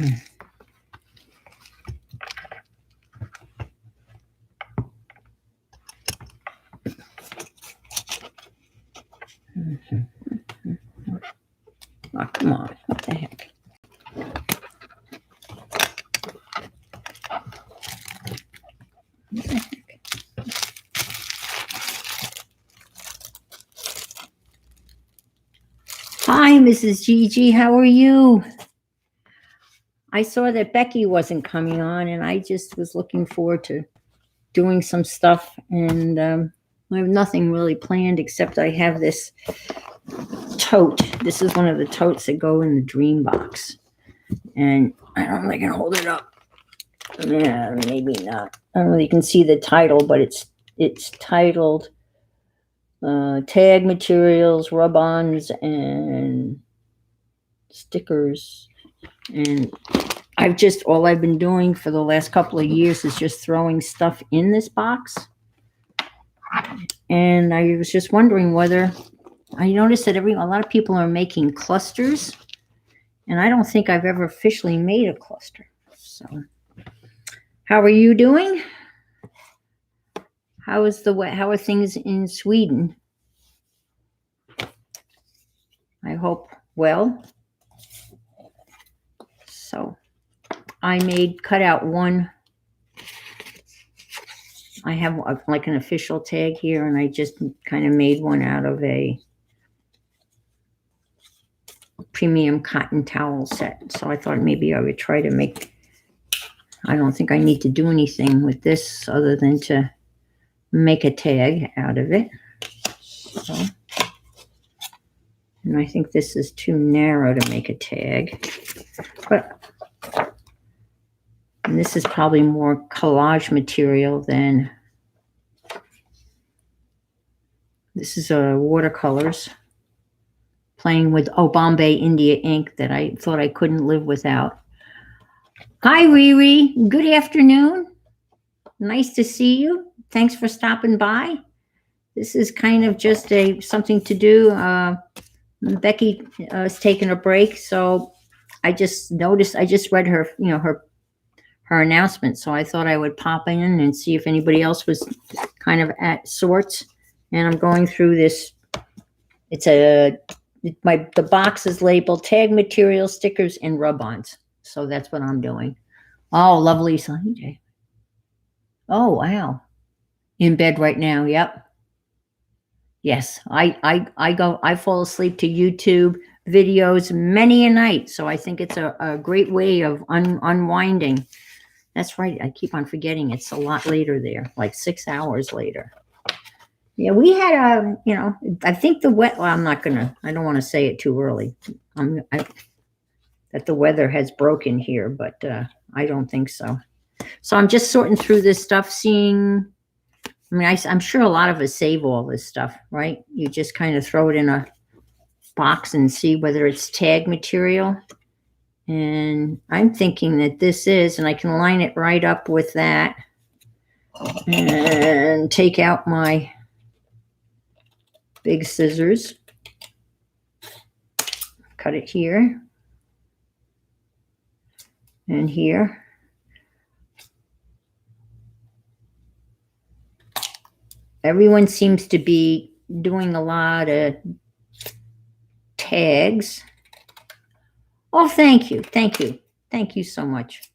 Oh, come on. What the heck? What the heck? Hi, Mrs. Gigi. How are you? I saw that Becky wasn't coming on, and I just was looking forward to doing some stuff. And I have nothing really planned except I have this tote. This is one of the totes that go in the dream box. And I don't know if I can hold it up. Yeah, maybe not. I don't know if you can see the title, but it's titled Tag Materials, Rub-Ons, and Stickers. And all I've been doing for the last couple of years is just throwing stuff in this box. And I was just wondering whether I noticed that a lot of people are making clusters, and I don't think I've ever officially made a cluster. So, how are you doing? How are things in Sweden? I hope well. So, I cut out one. I have like an official tag here, and I just kind of made one out of a premium cotton towel set. So I thought maybe I would try to make, I don't think I need to do anything with this other than to make a tag out of it. So, and I think this is too narrow to make a tag. And this is probably more collage material than, this is watercolors, playing with Bombay India ink that I thought I couldn't live without. Hi, Riri. Good afternoon. Nice to see you. Thanks for stopping by. This is kind of just something to do. Becky is taking a break, so I just noticed. I just read her, her announcement, so I thought I would pop in and see if anybody else was kind of at sorts. And I'm going through this. The box is labeled Tag Material, Stickers, and Rub-Ons. So that's what I'm doing. Oh, lovely sunny day. Oh, wow. In bed right now. Yep. Yes, I fall asleep to YouTube videos many a night. So I think it's a great way of unwinding. That's right. I keep on forgetting it's a lot later there, like 6 hours later. Yeah, we had I think I don't want to say it too early. That the weather has broken here, but I don't think so. So I'm just sorting through this stuff, seeing, I'm sure a lot of us save all this stuff, right? You just kind of throw it in a box and see whether it's tag material. And I'm thinking that this is, and I can line it right up with that and take out my big scissors, cut it here and here. Everyone seems to be doing a lot of tags. Oh, thank you. Thank you. Thank you so much.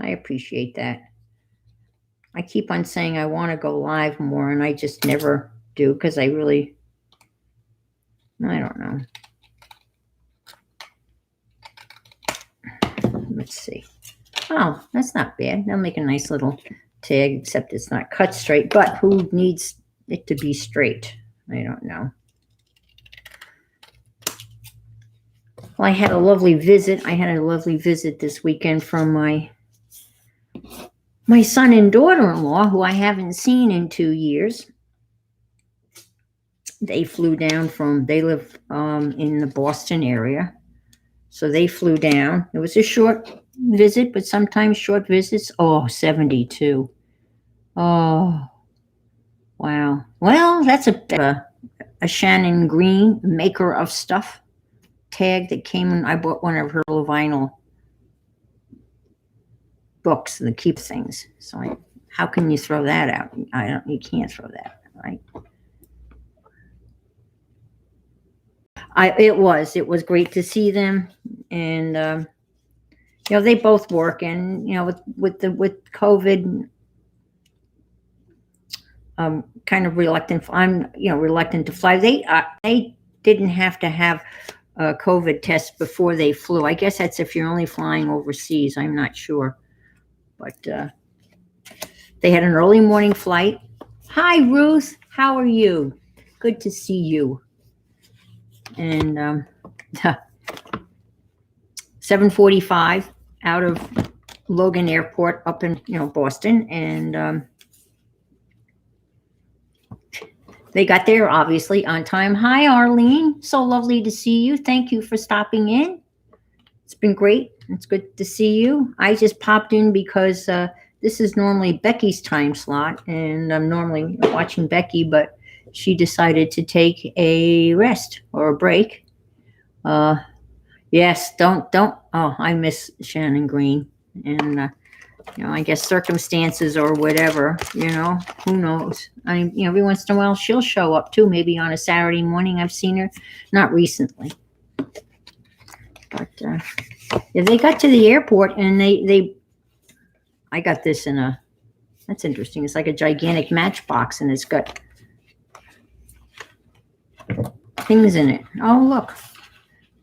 I appreciate that. I keep on saying I want to go live more, and I just never do because I don't know. Let's see. Oh, that's not bad. They'll make a nice little tag, except it's not cut straight. But who needs it to be straight? I don't know. Well, I had a lovely visit. This weekend from my son and daughter-in-law, who I haven't seen in 2 years. They flew down they live in the Boston area. So they flew down. It was a short visit, but sometimes short visits. Oh, 72. Oh, wow. Well, that's a Shannon Green, maker of stuff, tag that came in. I bought one of her little vinyl books and keep things. So how can you throw that out? You can't throw that, right? It was great to see them, and they both work, and with COVID, kind of reluctant. I'm reluctant to fly. They didn't have to have a COVID test before they flew. I guess that's if you're only flying overseas. I'm not sure, but they had an early morning flight. Hi, Ruth. How are you? Good to see you. And 7:45 out of Logan Airport up in Boston, and they got there obviously on time. Hi, Arlene. So lovely to see you. Thank you for stopping in. It's been great. It's good to see you. I just popped in because this is normally Becky's time slot, and I'm normally watching Becky, but she decided to take a rest or a break. Yes, don't. Oh, I miss Shannon Green, and I guess circumstances or whatever. Who knows? Every once in a while she'll show up too. Maybe on a Saturday morning. I've seen her, not recently, but they got to the airport and I got this in a. That's interesting. It's like a gigantic matchbox, and it's got things in it. Oh, look.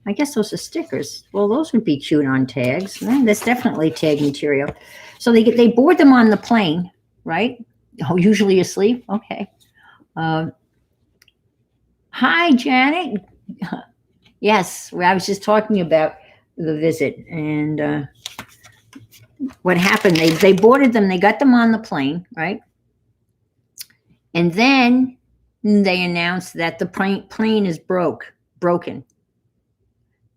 I guess those are stickers. Well, those would be cute on tags. That's definitely tag material. So they board them on the plane, right? Oh, usually asleep. Okay. Hi, Janet. Yes, I was just talking about the visit and what happened. They boarded them. They got them on the plane, right? And then they announced that the plane is broken.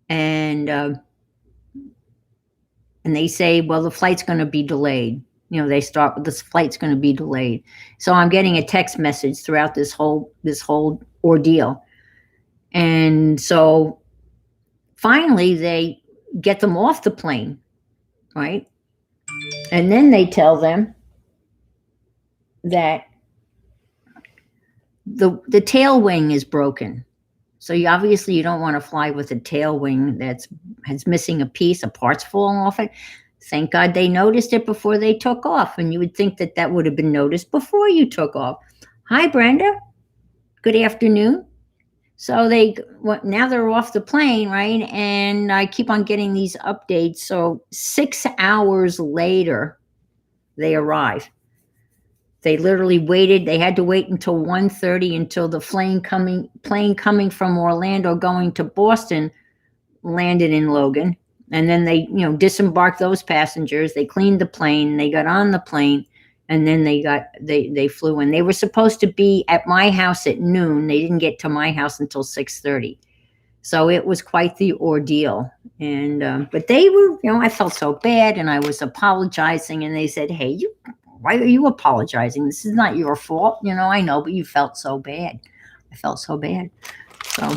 And they say, well, the flight's going to be delayed. They start with this flight's going to be delayed. So I'm getting a text message throughout this whole ordeal. And so finally they get them off the plane, right? And then they tell them that the tail wing is broken. So you don't want to fly with a tail wing that's missing a piece, a part's falling off it. Thank God they noticed it before they took off. And you would think that would have been noticed before you took off. Hi, Brenda. Good afternoon. So now they're off the plane, right? And I keep on getting these updates. So 6 hours later, they arrive. They literally waited. They had to wait until 1:30 until the plane coming from Orlando going to Boston landed in Logan. And then they, disembarked those passengers. They cleaned the plane. They got on the plane, and then they flew in. They were supposed to be at my house at noon. They didn't get to my house until 6:30. So it was quite the ordeal. And but they were, I felt so bad, and I was apologizing, and they said, "Hey, why are you apologizing? This is not your fault." I know, but you felt so bad. I felt so bad. So,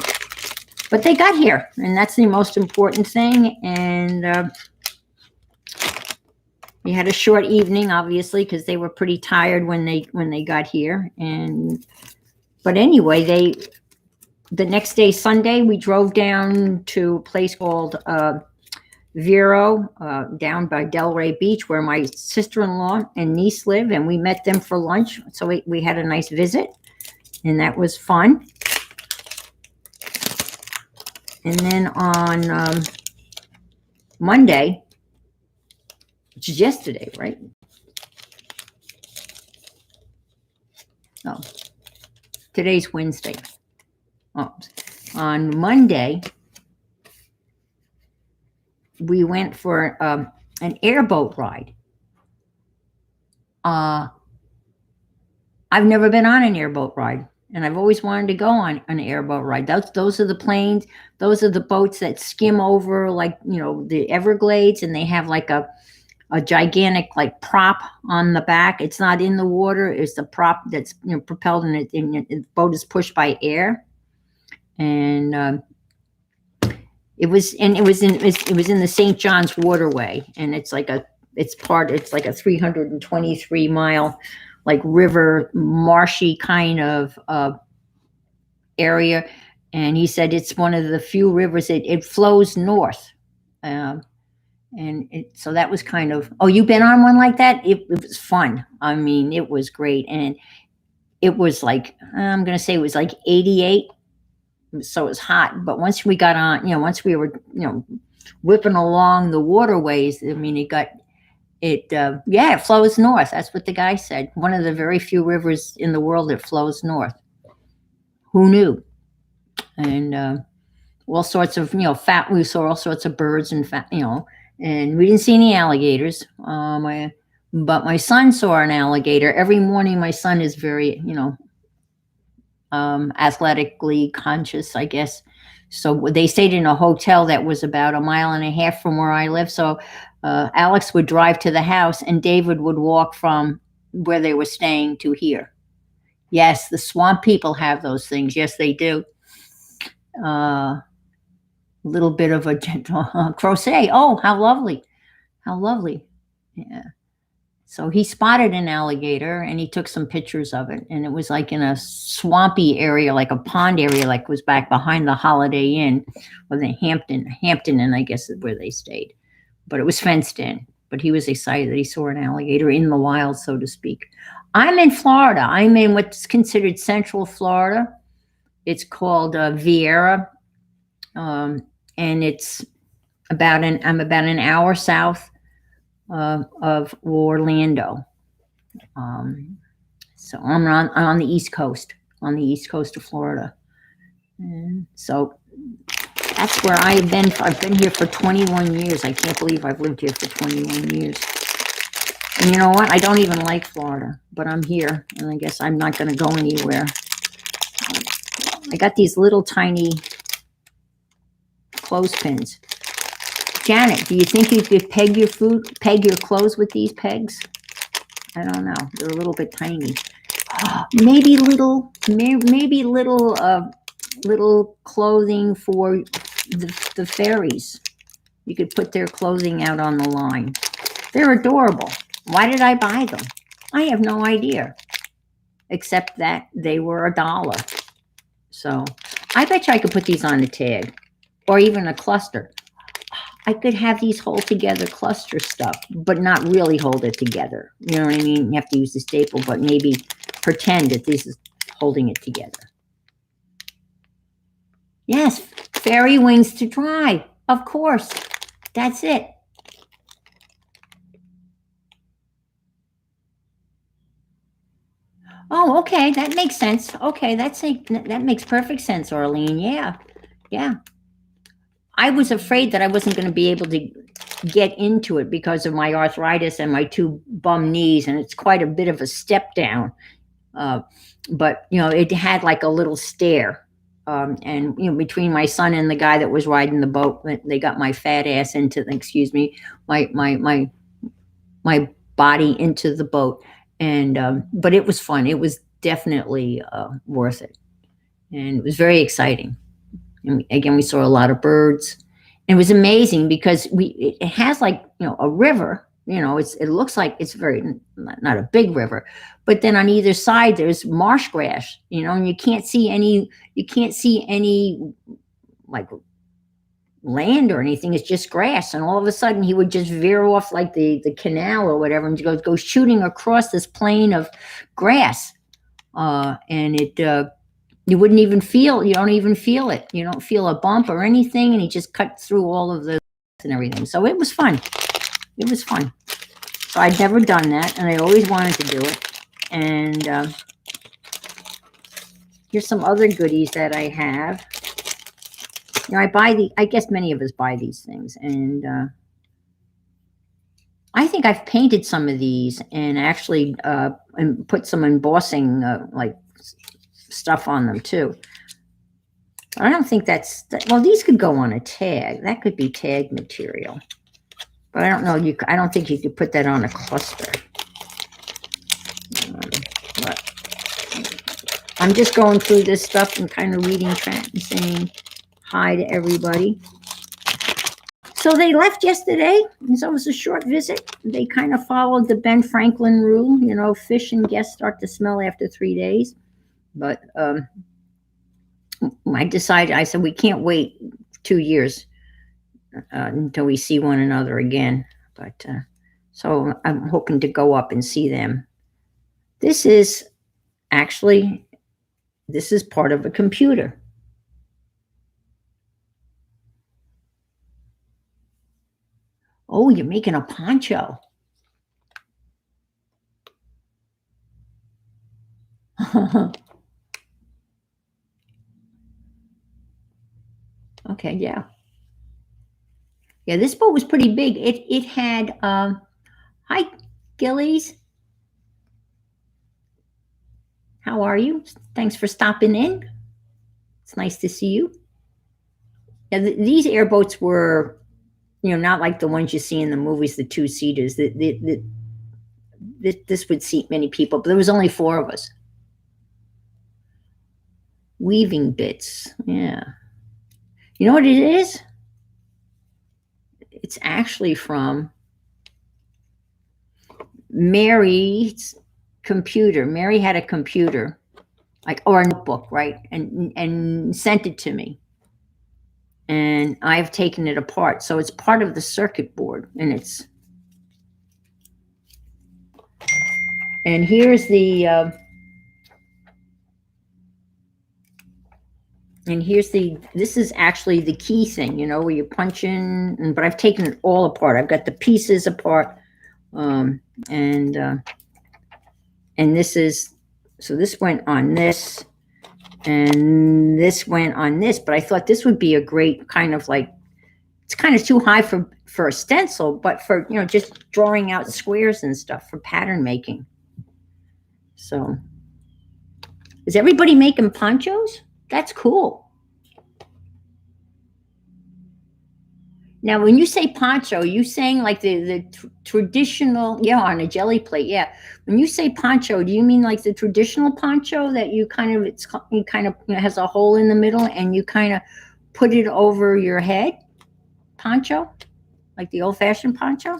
but they got here, and that's the most important thing. And we had a short evening, obviously, because they were pretty tired when they got here. But anyway, the next day, Sunday, we drove down to a place called Vero, down by Delray Beach, where my sister-in-law and niece live, and we met them for lunch. So we had a nice visit, and that was fun. And then on Monday, which is yesterday, right? Oh, today's Wednesday. Oh, on Monday, we went for an airboat ride. I've never been on an airboat ride, and I've always wanted to go on an airboat ride. Those are the planes. Those are the boats that skim over, like, the Everglades, and they have like a gigantic like prop on the back. It's not in the water. It's the prop that's propelled, and the boat is pushed by air. And it was in the St. John's waterway, and it's like a It's like a 323 mile, like river, marshy kind of area. And he said it's one of the few rivers, it flows north. Um, so that was kind of, oh, you've been on one like that? It was fun. I mean, it was great. And it was like, I'm going to say it was like 88. So it was hot. But once we got on, once we were, whipping along the waterways, I mean, yeah, it flows north. That's what the guy said. One of the very few rivers in the world that flows north. Who knew? And all sorts of, we saw all sorts of birds and and we didn't see any alligators. But my son saw an alligator. Every morning, my son is very, athletically conscious, I guess. So they stayed in a hotel that was about 1.5 miles from where I live. So Alex would drive to the house and David would walk from where they were staying to here. Yes, the swamp people have those things. Yes, they do. Little bit of a gentle crochet. Oh, how lovely. How lovely. Yeah. So he spotted an alligator and he took some pictures of it. And it was like in a swampy area, like a pond area, like was back behind the Holiday Inn or the Hampton Inn, I guess is where they stayed. But it was fenced in. But he was excited that he saw an alligator in the wild, so to speak. I'm in Florida. I'm in what's considered Central Florida. It's called Vieira. And I'm about an hour south of Orlando. So I'm on the East Coast, of Florida. And so that's where I've been. I've been here for 21 years. I can't believe I've lived here for 21 years. And you know what? I don't even like Florida, but I'm here, and I guess I'm not going to go anywhere. I got these little tiny clothespins. Janet, do you think you could peg your clothes with these pegs? I don't know. They're a little bit tiny. Maybe little clothing for the fairies. You could put their clothing out on the line. They're adorable. Why did I buy them? I have no idea, except that they were $1. So I bet you I could put these on a tag or even a cluster. I could have these hold together cluster stuff, but not really hold it together. You know what I mean? You have to use the staple, but maybe pretend that this is holding it together. Yes, fairy wings to dry. Of course. That's it. Oh, okay. That makes sense. Okay, that makes perfect sense, Arlene. Yeah. Yeah. I was afraid that I wasn't going to be able to get into it because of my arthritis and my 2 bum knees, and it's quite a bit of a step down. But it had like a little stair, and between my son and the guy that was riding the boat, they got my fat ass into my body into the boat, and but it was fun. It was definitely worth it, and it was very exciting. And again, we saw a lot of birds. And it was amazing because it has like, a river, it looks like it's very, not a big river, but then on either side, there's marsh grass, and you can't see any like land or anything. It's just grass. And all of a sudden he would just veer off like the canal or whatever and go shooting across this plain of grass. And you don't even feel it. You don't feel a bump or anything. And he just cut through all of the and everything. So it was fun. It was fun. So I'd never done that. And I always wanted to do it. And here's some other goodies that I have. I guess many of us buy these things. And I think I've painted some of these and actually and put some embossing like stuff on them too. I don't think well, these could go on a tag. That could be tag material, but I don't know. I don't think you could put that on a cluster. But I'm just going through this stuff and kind of reading Trent and saying hi to everybody. So they left yesterday, and so it was a short visit. They kind of followed the Ben Franklin rule, fish and guests start to smell after 3 days. But I said, we can't wait 2 years until we see one another again. But so I'm hoping to go up and see them. This is part of a computer. Oh, you're making a poncho. Okay, yeah. Yeah, this boat was pretty big. It had hi Gillies. How are you? Thanks for stopping in. It's nice to see you. Yeah, these airboats were, not like the ones you see in the movies, the two-seaters. This would seat many people, but there was only 4 of us. Weaving bits, yeah. You know what it is? It's actually from Mary's computer. Mary had a computer, or a notebook, right? And sent it to me. And I've taken it apart. So it's part of the circuit board, and here's the this is actually the key thing, where you punch in, but I've taken it all apart. I've got the pieces apart. And this went on this, and this went on this, but I thought this would be a great kind of it's kind of too high for a stencil, but for, just drawing out squares and stuff for pattern making. So is everybody making ponchos? That's cool. Now, when you say poncho, are you saying like the traditional, on a jelly plate? Yeah. When you say poncho, do you mean like the traditional poncho that you kind of has a hole in the middle and you kind of put it over your head? Poncho? Like the old-fashioned poncho?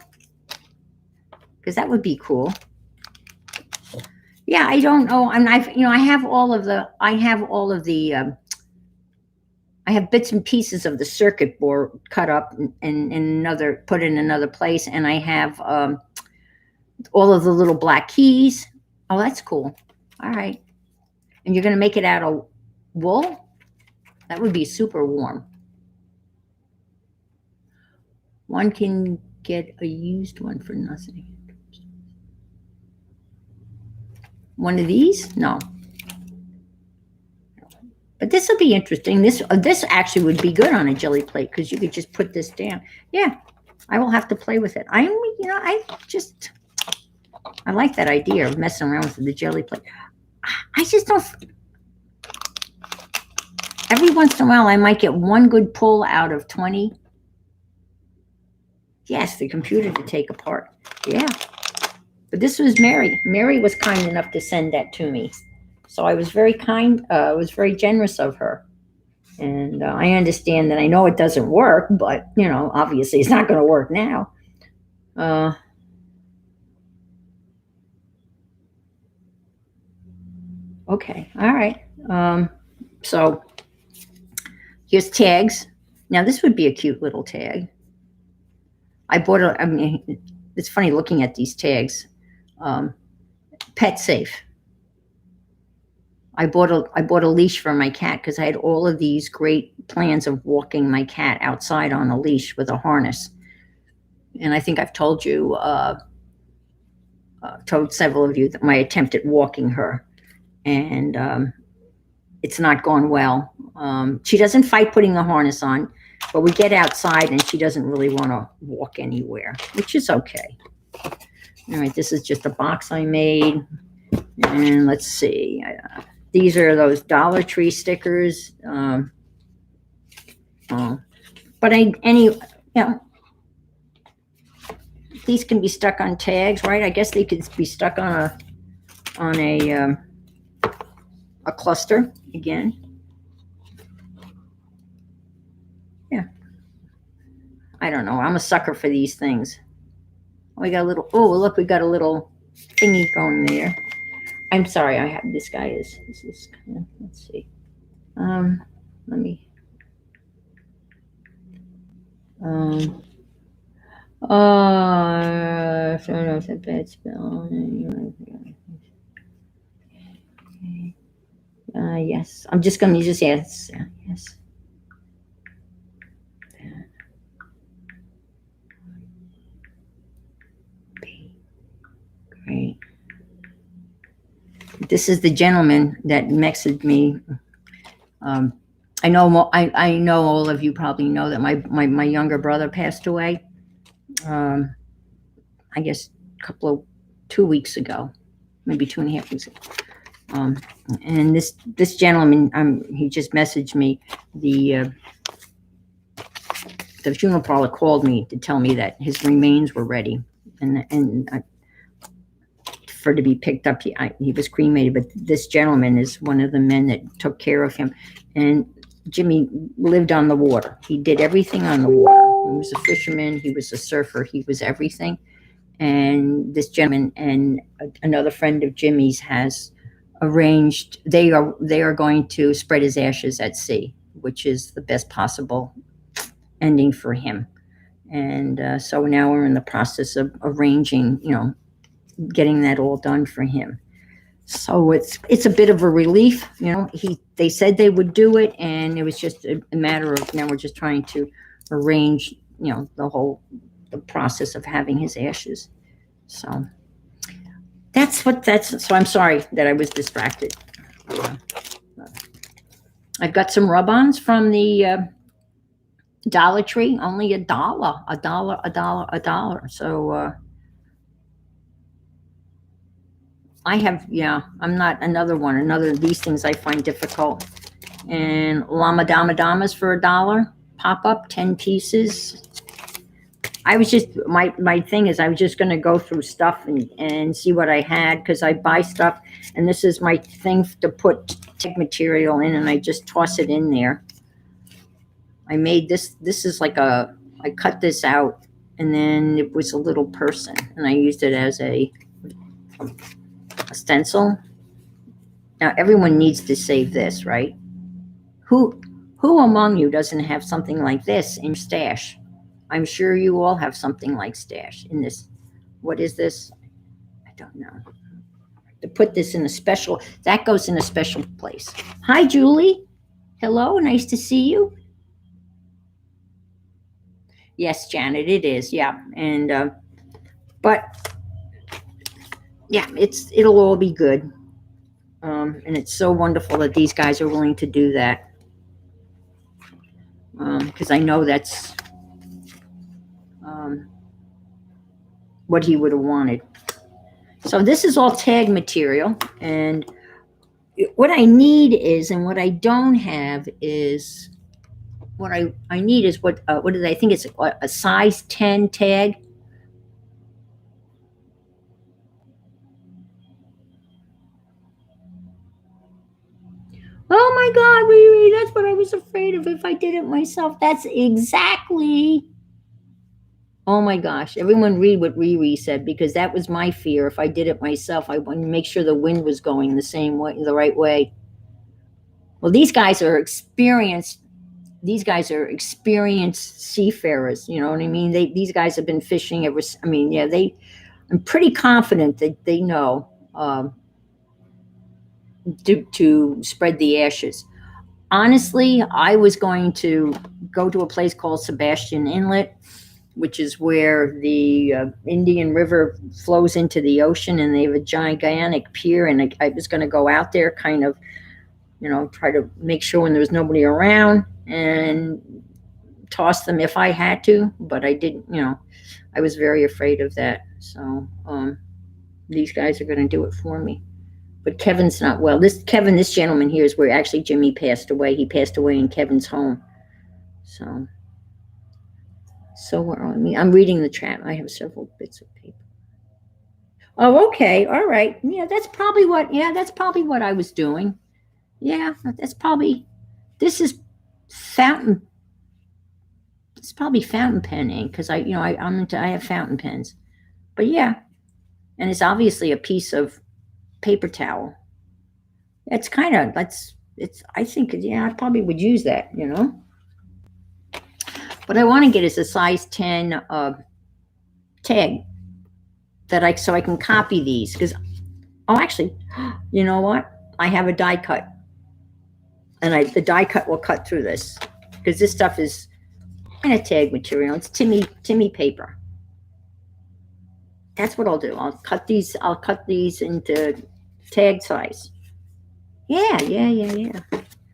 Because that would be cool. Yeah, I don't know. I have bits and pieces of the circuit board cut up and put in another place, and I have all of the little black keys. Oh, that's cool. All right. And you're going to make it out of wool? That would be super warm. One can get a used one for nothing. One of these? No. But this will be interesting. This actually would be good on a jelly plate because you could just put this down. Yeah, I will have to play with it. I like that idea of messing around with the jelly plate. I just don't. Every once in a while, I might get one good pull out of 20. Yes, the computer to take apart. Yeah. But this was Mary. Mary was kind enough to send that to me. So I was very kind. I was very generous of her. And I understand that I know it doesn't work, but, obviously it's not going to work now. Okay. All right. So here's tags. Now this would be a cute little tag. It's funny looking at these tags. Pet safe. I bought a leash for my cat because I had all of these great plans of walking my cat outside on a leash with a harness. And I think I've told several of you that my attempt at walking her, and it's not gone well. She doesn't fight putting the harness on, but we get outside and she doesn't really want to walk anywhere, which is okay. All right, this is just a box I made. And let's see. These are those Dollar Tree stickers. These can be stuck on tags, right? I guess they could be stuck on a cluster again. Yeah. I don't know. I'm a sucker for these things. We got a little, oh, look, we got a little thingy going there. I'm sorry, I have, this guy is this, let's see. Let me, sorry, no, it's a bad spell. Yes, I'm just going to just yes, yes. Great. This is the gentleman that messaged me. I know I know all of you probably know that my younger brother passed away. I guess 2 weeks ago, maybe 2.5 weeks ago. And this gentleman, he just messaged me. The funeral parlor called me to tell me that his remains were ready, and for to be picked up. He was cremated, but this gentleman is one of the men that took care of him. And Jimmy lived on the water. He did everything on the water. He was a fisherman. He was a surfer. He was everything. And this gentleman and another friend of Jimmy's has arranged. They are going to spread his ashes at sea, which is the best possible ending for him. And so now we're in the process of arranging, getting that all done for him. So it's a bit of a relief, they said they would do it, and it was just a matter of, now we're just trying to arrange, the process of having his ashes. So so I'm sorry that I was distracted. I've got some rub-ons from the Dollar Tree, only $1. So I have, I'm not another of these things I find difficult. And Llama Dama Damas for $1, pop up 10 pieces. I was just, my thing is I was just going to go through stuff and see what I had, because I buy stuff, and this is my thing to put tag material in, and I just toss it in there. I made this is like I cut this out, and then it was a little person, and I used it as a stencil. Now everyone needs to save this, right? Who among you doesn't have something like this in your stash? I'm sure you all have something like stash in this. What is this? I don't know. To put this in a special, that goes in a special place. Hi, Julie. Hello, nice to see you. Yes, Janet, it is. Yeah. And, but yeah, it'll all be good. And it's so wonderful that these guys are willing to do that. Because I know that's what he would have wanted. So this is all tag material, and what I need is, and what I don't have is, what I need is what did I think it's a size 10 tag. Oh my God, Riri, that's what I was afraid of if I did it myself. That's exactly. Oh my gosh, everyone read what Riri said, because that was my fear. If I did it myself, I wanted to make sure the wind was going the same way, the right way. Well, these guys are experienced seafarers. You know what I mean? These guys have been fishing ever. I mean, yeah, I'm pretty confident that they know to spread the ashes. Honestly, I was going to go to a place called Sebastian Inlet, which is where the Indian River flows into the ocean, and they have a gigantic pier. And I was going to go out there, kind of, try to make sure when there was nobody around and toss them if I had to. But I didn't, I was very afraid of that. So these guys are going to do it for me. But Kevin's not well. This gentleman here is where actually Jimmy passed away. He passed away in Kevin's home. So where are we? I'm reading the chat. I have several bits of paper. Oh, okay. All right. Yeah, that's probably what I was doing. Yeah, that's probably, this is fountain It's probably fountain pen ink because I have fountain pens. But yeah, and it's obviously a piece of paper towel. It's kind of that's it's. I think yeah, I probably would use that. What I want to get is a size 10 tag so I can copy these because actually, you know what? I have a die cut, and the die cut will cut through this because this stuff is kind of tag material. It's Timmy paper. That's what I'll do. I'll cut these into tag size. Yeah.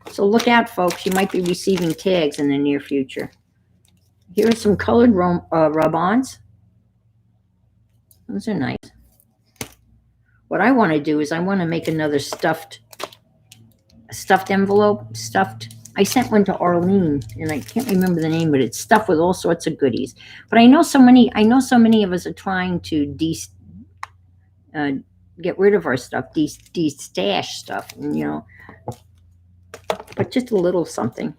So look out, folks. You might be receiving tags in the near future. Here are some colored rub-ons. Those are nice. What I want to do is I want to make another stuffed envelope. I sent one to Arlene, and I can't remember the name, but it's stuffed with all sorts of goodies. But I know so many of us are trying to get rid of our stuff, de-stash stuff, and but just a little something.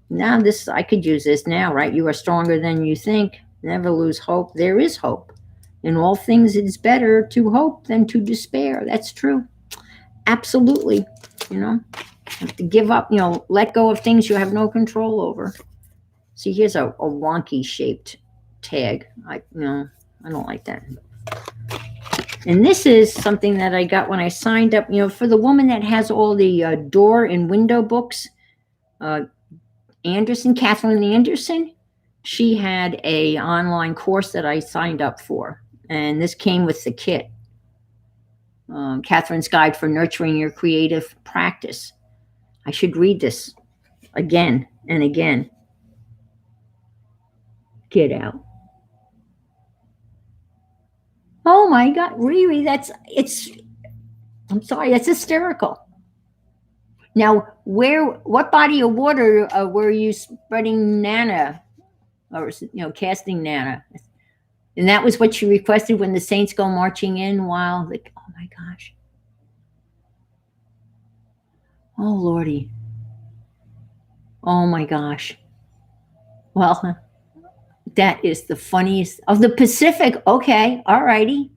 Now I could use this now, right? You are stronger than you think. Never lose hope. There is hope. In all things, it is better to hope than to despair. That's true. Absolutely. Have to give up, let go of things you have no control over. See, here's a wonky shaped tag. I don't like that. And this is something that I got when I signed up, for the woman that has all the door and window books. Catherine Anderson, she had a online course that I signed up for, and this came with the kit. Catherine's Guide for Nurturing Your Creative Practice. I should read this again and again. Get out. Oh my God, Riri, I'm sorry, that's hysterical. Now, what body of water were you spreading Nana, or casting Nana? And that was what you requested when the saints go marching in oh my gosh. Oh Lordy. Oh my gosh. Well, that is the funniest of the Pacific. Okay, all righty.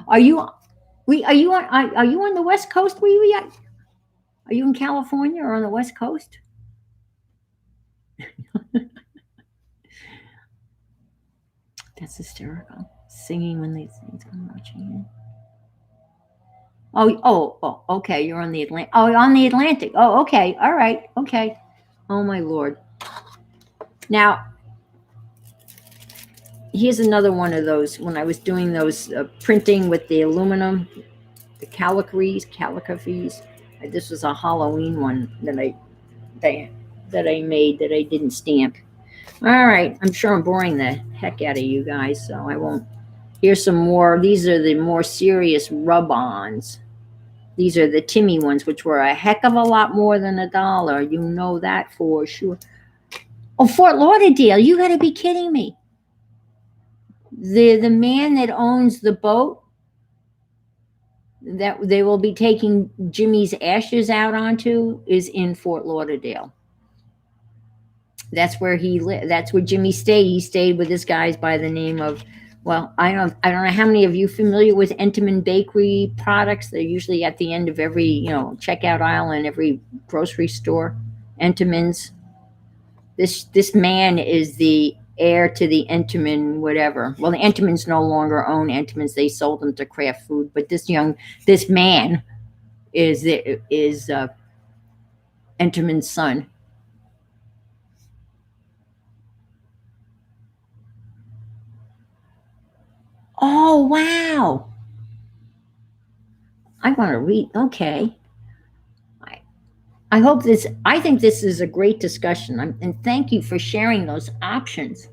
Are you on the West Coast? Are you in California or on the West Coast? That's hysterical. Singing when they come marching in. Oh, okay. You're on the Atlantic. Oh, on the Atlantic. Oh, okay. All right. Okay. Oh my Lord. Now, here's another one of those. When I was doing those printing with the aluminum, the calligraphies. This was a Halloween one that I made that I didn't stamp. All right. I'm sure I'm boring the heck out of you guys, so I won't. Here's some more. These are the more serious rub-ons. These are the Timmy ones, which were a heck of a lot more than $1. You know that for sure. Oh, Fort Lauderdale. You got to be kidding me. The man that owns the boat that they will be taking Jimmy's ashes out onto is in Fort Lauderdale. That's where he lived. That's where Jimmy stayed. He stayed with this guy by the name of, well, I don't know how many of you familiar with Entenmann Bakery products. They're usually at the end of every, checkout aisle in every grocery store. Entenmann's. This man is the heir to the Entenmann whatever. Well, the Entenmanns no longer own Entenmann's. They sold them to Kraft Food. But this man is Entenmann's son. Oh, wow. I want to read. Okay. I think this is a great discussion. And thank you for sharing those options.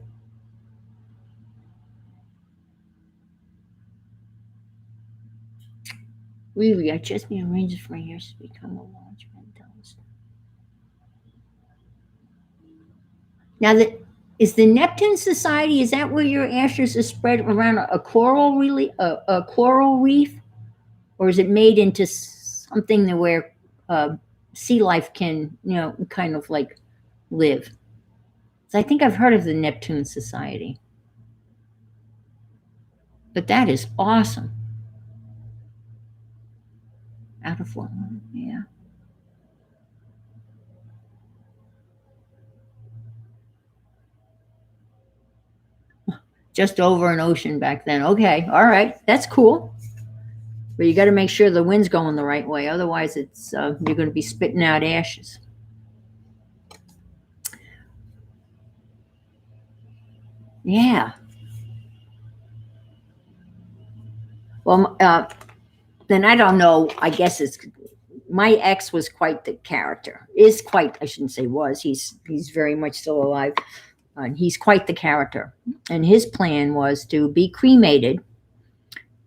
Really, I just been arranged for years to become a large mentalist. Now, is the Neptune Society, is that where your ashes are spread around a coral reef? Or is it made into something where sea life can, kind of like live? I think I've heard of the Neptune Society. But that is awesome. Out of Florida, yeah. Just over an ocean back then. Okay, all right, that's cool. But you got to make sure the wind's going the right way. Otherwise, it's you're going to be spitting out ashes. Yeah. Well, then I don't know. I guess it's my ex was quite the character. Is quite. I shouldn't say was. He's very much still alive. And he's quite the character. And his plan was to be cremated,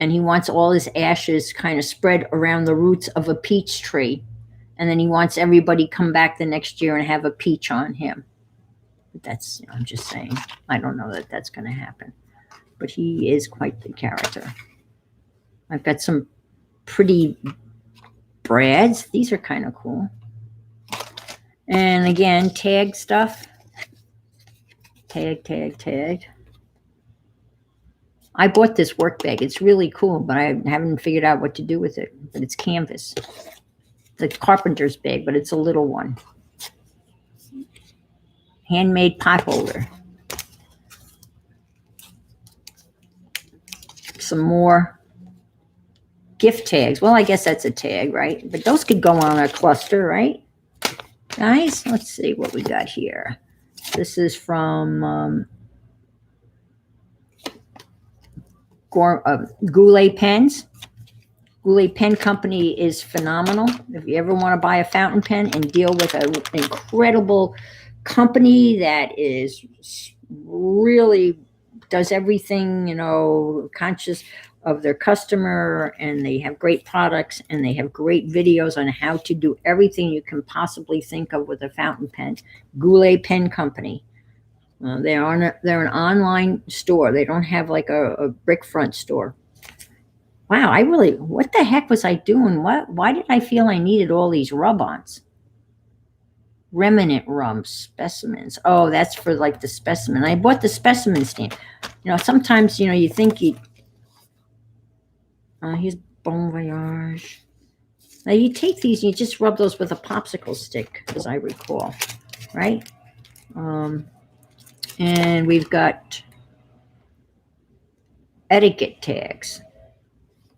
and he wants all his ashes kind of spread around the roots of a peach tree, and then he wants everybody come back the next year and have a peach on him. But that's, I'm just saying, I don't know that that's going to happen, but he is quite the character. I've got some pretty brads. These are kind of cool. And again, tag stuff. Tag. I bought this work bag. It's really cool, but I haven't figured out what to do with it. But it's canvas. The carpenter's bag, but it's a little one. Handmade pot holder. Some more gift tags. Well, I guess that's a tag, right? But those could go on a cluster, right? Guys, let's see what we got here. This is from Goulet Pens. Goulet Pen Company is phenomenal. If you ever want to buy a fountain pen and deal with an incredible company that is really does everything, conscious of their customer, and they have great products, and they have great videos on how to do everything you can possibly think of with a fountain pen. Goulet Pen Company. They're an online store. They don't have like a brick front store. Wow, what the heck was I doing? Why did I feel I needed all these rub-ons? Remnant rum specimens. Oh, that's for like the specimen. I bought the specimen stand. Sometimes, you think here's Bon Voyage. Now you take these and you just rub those with a popsicle stick, as I recall, right? And we've got etiquette tags.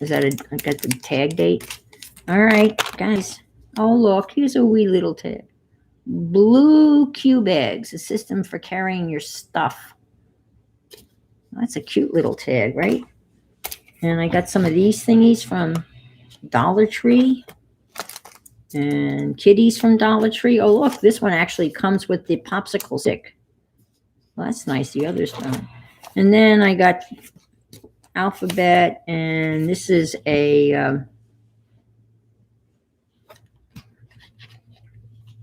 I got the tag date. All right, guys. Oh, look, here's a wee little tag. Blue Q bags, a system for carrying your stuff. That's a cute little tag, right? And I got some of these thingies from Dollar Tree. And kitties from Dollar Tree. Oh, look, this one actually comes with the popsicle stick. Well, that's nice. The others don't. And then I got alphabet, and this is a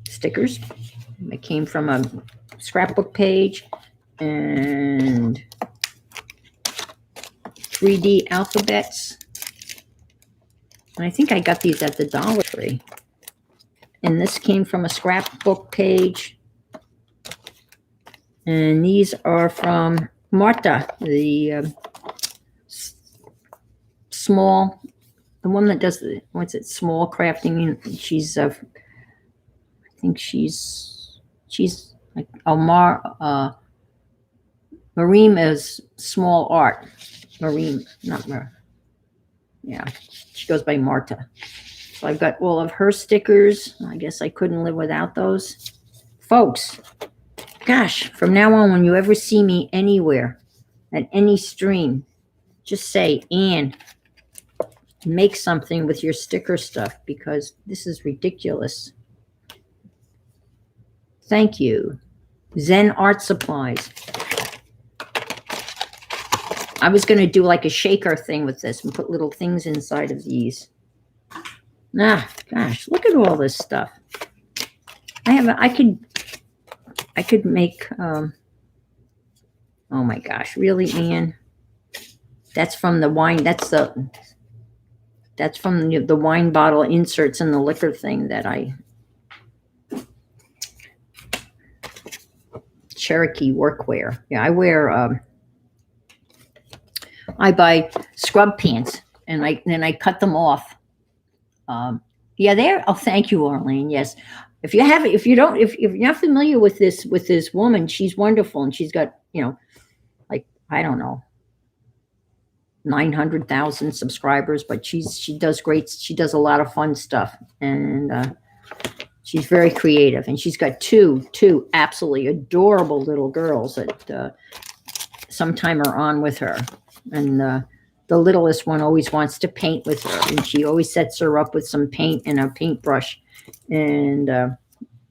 stickers. It came from a scrapbook page, and 3D alphabets. And I think I got these at the Dollar Tree. And this came from a scrapbook page. And these are from Marta, the the one that does small crafting. She's, I think she's like Mareem is small art. Mareem, not Mar. Yeah, she goes by Marta. So I've got all of her stickers. I guess I couldn't live without those. Folks, gosh, from now on, when you ever see me anywhere, at any stream, just say, Ann, make something with your sticker stuff, because this is ridiculous. Thank you. Zen Art Supplies. I was going to do like a shaker thing with this and put little things inside of these. Gosh, look at all this stuff. I could make, oh my gosh, really, Ann? That's from the wine, that's from the wine bottle inserts in the liquor thing that Cherokee workwear. Yeah, I buy scrub pants and I cut them off. Yeah, there. Oh, thank you, Arlene. Yes, if you're not familiar with this woman, she's wonderful, and she's got like I don't know 900,000 subscribers, but she does great. She does a lot of fun stuff, and she's very creative, and she's got two absolutely adorable little girls that sometime are on with her, and the littlest one always wants to paint with her, and she always sets her up with some paint and a paintbrush, and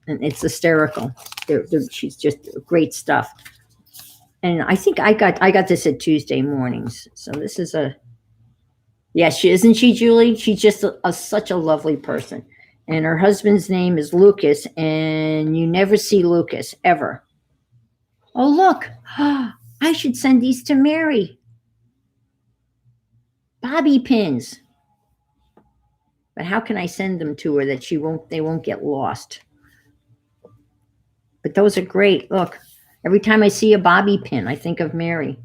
it's hysterical. She's just great stuff. And I think I got this at Tuesday mornings. So this is she isn't she, Julie? She's just such a lovely person. And her husband's name is Lucas, and you never see Lucas ever. Oh, look. I should send these to Mary. Bobby pins. But how can I send them to her that they won't get lost? But those are great. Look, every time I see a bobby pin, I think of Mary.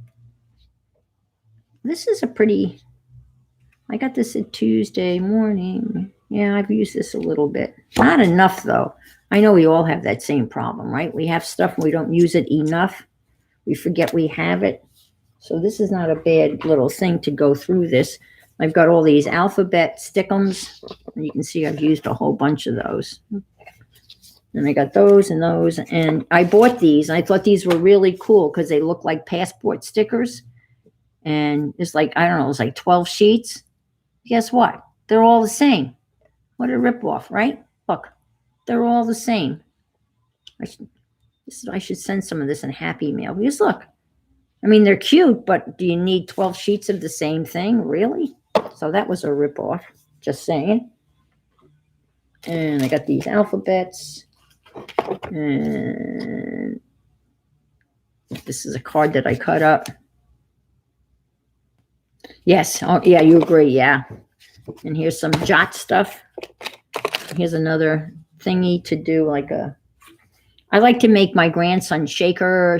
This is I got this at Tuesday morning. Yeah, I've used this a little bit. Not enough, though. I know we all have that same problem, right? We have stuff and we don't use it enough. We forget we have it. So this is not a bad little thing to go through this. I've got all these alphabet stickums. You can see I've used a whole bunch of those. And I got those and those. And I bought these. I thought these were really cool because they look like passport stickers. And it's like, I don't know, it's like 12 sheets. Guess what? They're all the same. What a ripoff, right? Look, they're all the same. I should send some of this in Happy Mail. Because look, I mean, they're cute, but do you need 12 sheets of the same thing? Really? So that was a ripoff. Just saying. And I got these alphabets. And this is a card that I cut up. Yes. Oh, yeah, you agree. Yeah. And here's some jot stuff. Here's another thingy to do I like to make my grandson shaker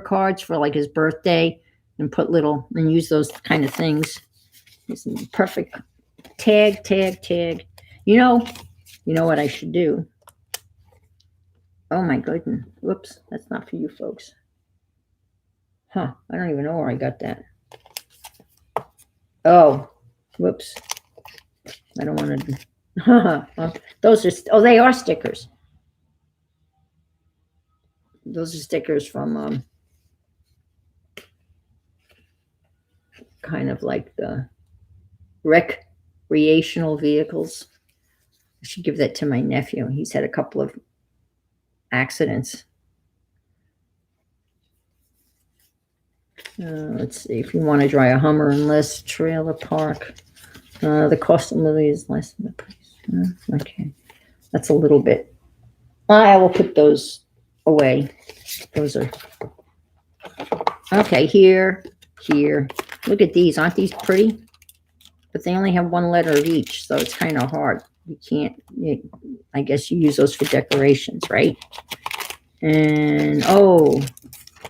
cards for like his birthday and and use those kind of things. It's perfect. Tag. You know what I should do? Oh my goodness. Whoops. That's not for you folks. I don't even know where I got that. Oh, whoops. I don't want to. They are stickers. Those are stickers from kind of like the recreational vehicles. I should give that to my nephew. He's had a couple of accidents. Let's see, if you want to dry a Hummer and less trailer park, the cost of living is less than the price. Okay, that's a little bit. I will put those away. Those are okay. Here. Look at these. Aren't these pretty? But they only have one letter of each, so it's kind of hard. You can't. I guess you use those for decorations, right? And oh,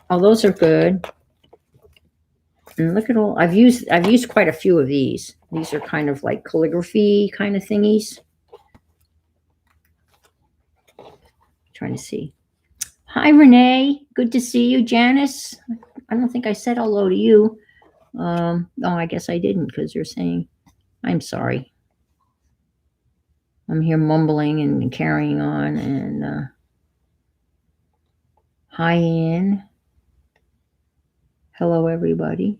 those are good. And look at all I've used quite a few of these. These are kind of like calligraphy kind of thingies. Trying to see. Hi, Renee. Good to see you. Janice. I don't think I said hello to you. Oh, I guess I didn't because you're saying, I'm sorry. I'm here mumbling and carrying on. And hi, Ann. Hello, everybody.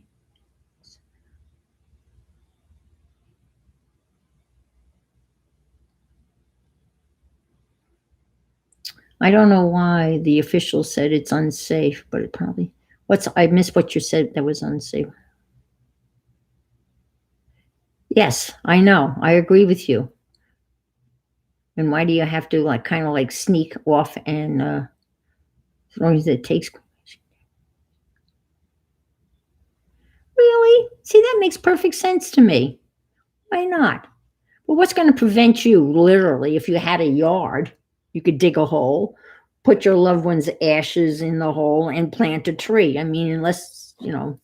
I don't know why the official said it's unsafe, but it probably, I missed what you said that was unsafe. Yes, I know. I agree with you. And why do you have to kind of sneak off and as long as it takes. Really? See, that makes perfect sense to me. Why not? Well, what's going to prevent you, literally, if you had a yard, you could dig a hole, put your loved one's ashes in the hole and plant a tree. I mean, unless, you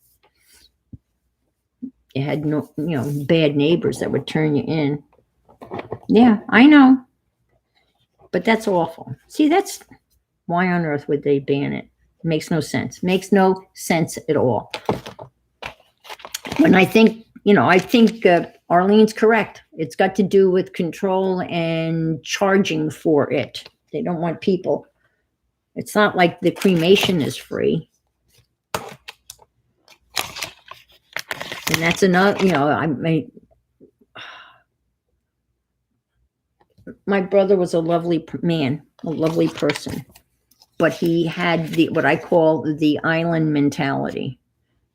had no, bad neighbors that would turn you in. Yeah, I know. But that's awful. See, that's why on earth would they ban it? It makes no sense. Makes no sense at all. When I think, Arlene's correct. It's got to do with control and charging for it. They don't want people. It's not like the cremation is free. And that's another, my brother was a lovely man, a lovely person, but he had what I call the island mentality.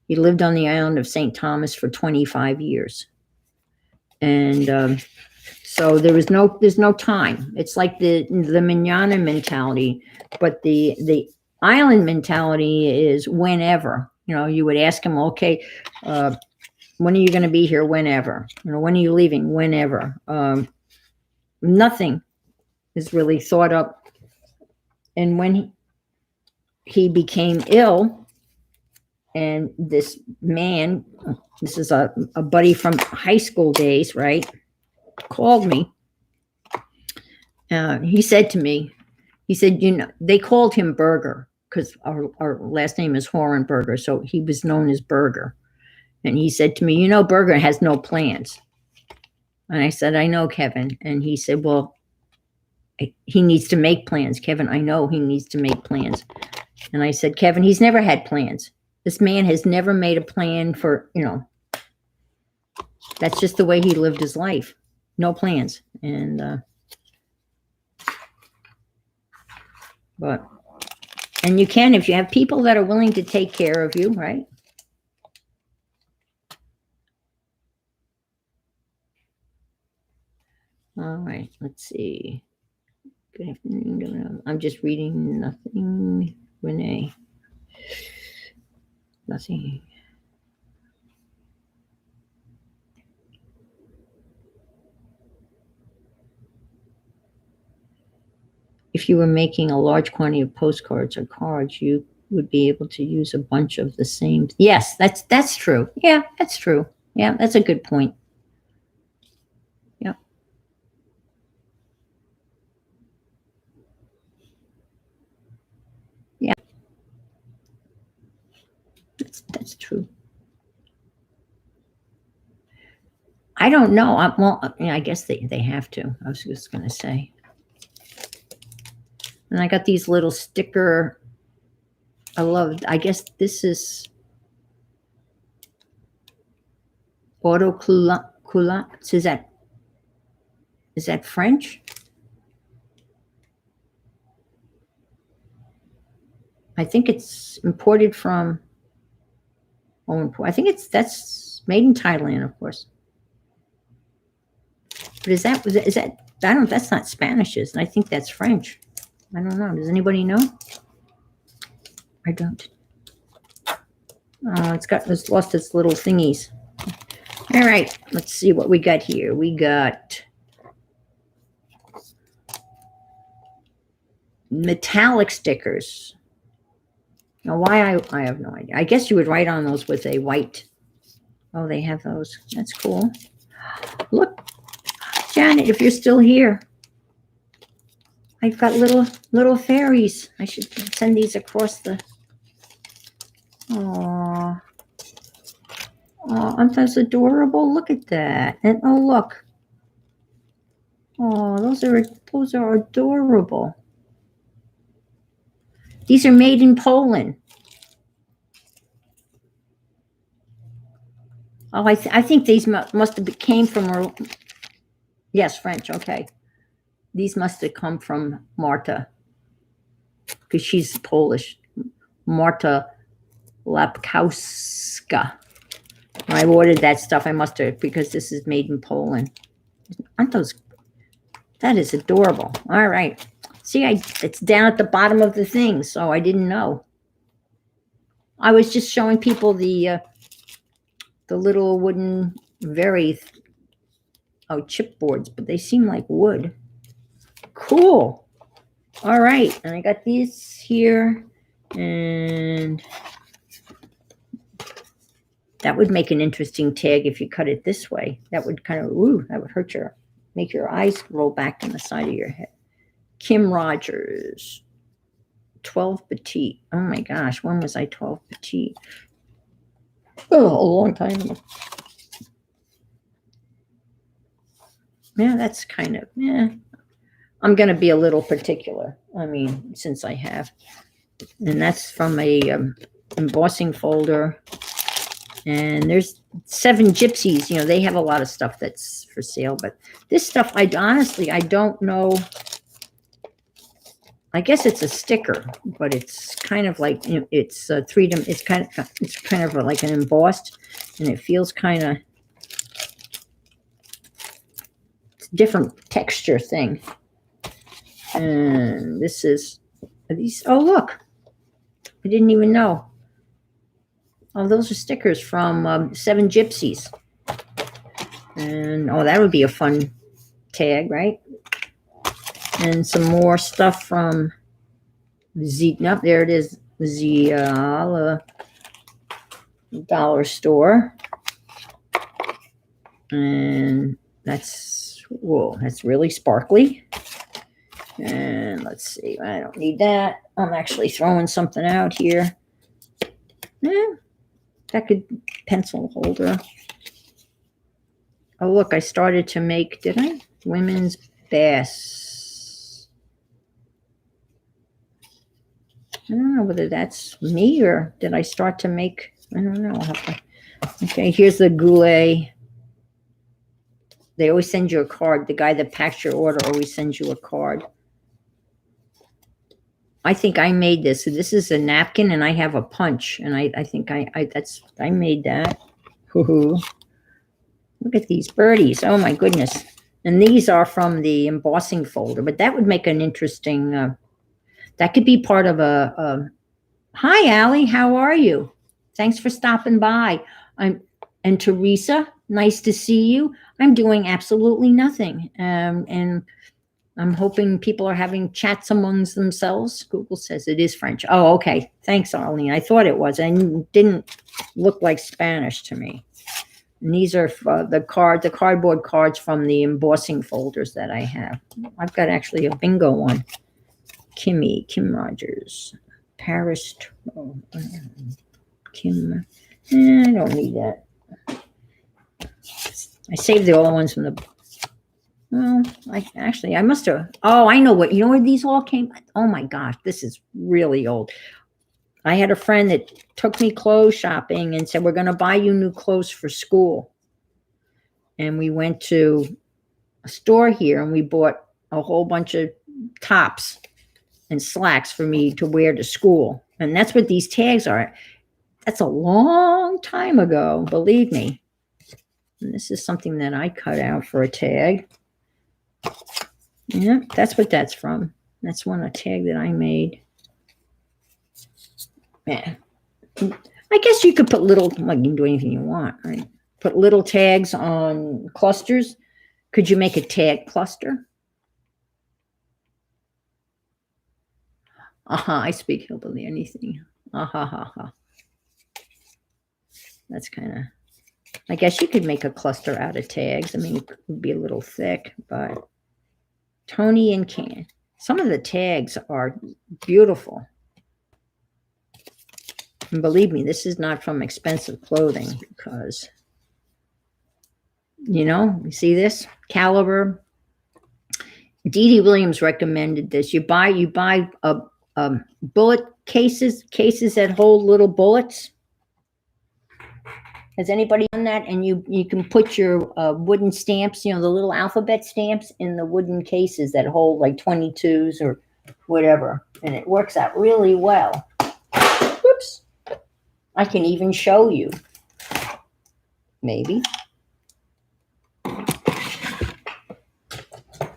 He lived on the island of St. Thomas for 25 years. And so there's no time. It's like the manana mentality, but the island mentality is whenever. You would ask him, okay, when are you going to be here? Whenever. When are you leaving? Whenever. Nothing is really thought up. And when he became ill, and this man, this is a buddy from high school days, right, called me. He said to me, they called him Burger because our last name is Horenberger, so he was known as Burger. And he said to me, Burger has no plans. And I said, I know, Kevin. And he said, well, he needs to make plans. Kevin, I know he needs to make plans. And I said, Kevin, he's never had plans. This man has never made a plan for, that's just the way he lived his life. No plans. And, and you can, if you have people that are willing to take care of you, right? All right, let's see. Good afternoon. I'm just reading nothing. Renee. Nothing. If you were making a large quantity of postcards or cards, you would be able to use a bunch of the same. Yes, that's true. Yeah, that's true. Yeah, that's a good point. Yeah. Yeah. That's true. I don't know. I guess they have to. I was just going to say. And I got these little sticker. I guess this is autoculant. Is that French? I think it's imported from. I think that's made in Thailand, of course. But is that? I don't. That's not Spanish, is it? I think that's French. I don't know. Does anybody know? I don't. Oh, it's lost its little thingies. All right, let's see what we got here. We got metallic stickers. Now, why I have no idea. I guess you would write on those with a white. Oh, they have those. That's cool. Look, Janet, if you're still here, I've got little fairies. I should send these across the. Aww. Oh, aren't those adorable? Look at that. And oh, look. Oh, those are adorable. These are made in Poland. Oh, I think these must have came from. Yes, French. Okay, these must have come from Marta, because she's Polish. Marta Lapkowska. I ordered that stuff. I must have, because this is made in Poland. Aren't those? That is adorable. All right. See, it's down at the bottom of the thing, so I didn't know. I was just showing people the little wooden, chipboards, but they seem like wood. Cool. All right, and I got these here, and that would make an interesting tag if you cut it this way. That would kind of, ooh, that would hurt make your eyes roll back in the side of your head. Kim Rogers, 12 petite. Oh my gosh, when was I 12 petite? Oh, a long time ago. Yeah, that's kind of, yeah. I'm going to be a little particular. I mean, since I have. And that's from a embossing folder. And there's 7 Gypsies. You know, they have a lot of stuff that's for sale. But this stuff, I don't know. I guess it's a sticker, but it's kind of like, you know, it's it's kind of like an embossed, and it feels kind of different texture thing. And this is these. Oh, look, I didn't even know. Oh, those are stickers from 7 Gypsies. And oh, that would be a fun tag, right? And some more stuff from nope, there it is, the dollar store. And that's, whoa, that's really sparkly. And let's see, I don't need that. I'm actually throwing something out here. Yeah, that could pencil holder. Oh, look, I started to make, did I? Women's bass. I don't know whether that's me or did I start to make, I don't know. Okay, here's the goulet. They always send you a card. The guy that packs your order always sends you a card. I think I made this. So this is a napkin, and I have a punch, and I think I made that. Hoo-hoo. Look at these birdies. Oh my goodness. And these are from the embossing folder, but that would make an interesting, that could be part of hi, Allie, how are you? Thanks for stopping by. And Teresa, nice to see you. I'm doing absolutely nothing. And I'm hoping people are having chats amongst themselves. Google says it is French. Oh, okay. Thanks, Arlene. I thought it was. And didn't look like Spanish to me. And these are the cardboard cards from the embossing folders that I have. I've got actually a bingo one. Kim Rogers, Paris, Kim. I don't need that. I saved the old ones from the. Well, I must have. Oh, I know what. You know where these all came? Oh my gosh, this is really old. I had a friend that took me clothes shopping and said, we're going to buy you new clothes for school. And we went to a store here and we bought a whole bunch of tops and slacks for me to wear to school. And that's what these tags are. That's a long time ago, believe me. And this is something that I cut out for a tag. Yeah, that's what that's from. That's a tag that I made. Yeah. I guess you could put little, well, you can do anything you want, right? Put little tags on clusters. Could you make a tag cluster? I speak hillbilly, anything. That's kind of, I guess you could make a cluster out of tags. I mean, it would be a little thick, but Tony and Can. Some of the tags are beautiful. And believe me, this is not from expensive clothing because, you know, you see this? Caliber. Dee Dee Williams recommended this. You buy bullet cases that hold little bullets. Has anybody done that? And you can put your wooden stamps, you know, the little alphabet stamps in the wooden cases that hold like 22s or whatever. And it works out really well. Whoops. I can even show you. Maybe.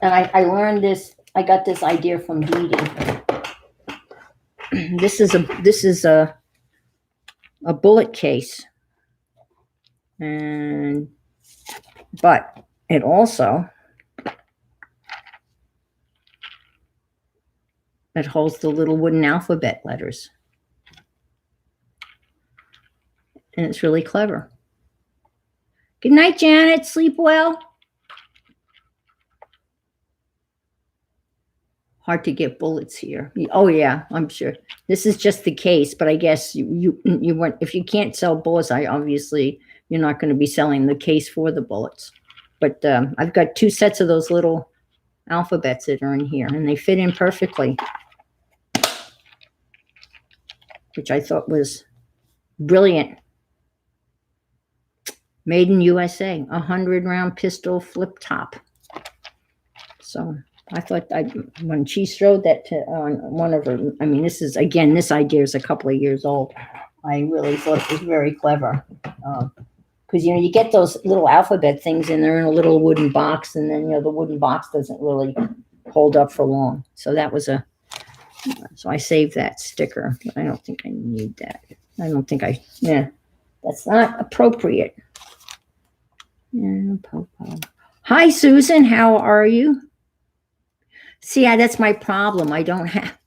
And I learned this, I got this idea from Dee Dee. This is a bullet case. But it also that holds the little wooden alphabet letters. And it's really clever. Good night, Janet. Sleep well. Hard to get bullets here. Oh yeah, I'm sure. This is just the case, but I guess you want, if you can't sell bullets, obviously you're not going to be selling the case for the bullets. But I've got 2 sets of those little alphabets that are in here, and they fit in perfectly, which I thought was brilliant. Made in USA, 100-round pistol flip top. So I thought when she showed that to on one of her, I mean, this is, again, this idea is a couple of years old. I really thought it was very clever. Because, you get those little alphabet things and they're in a little wooden box, and then, the wooden box doesn't really hold up for long. So that was so I saved that sticker, but I don't think I need that. I don't think that's not appropriate. Yeah, Popo. Hi, Susan. How are you? See, that's my problem. I don't have,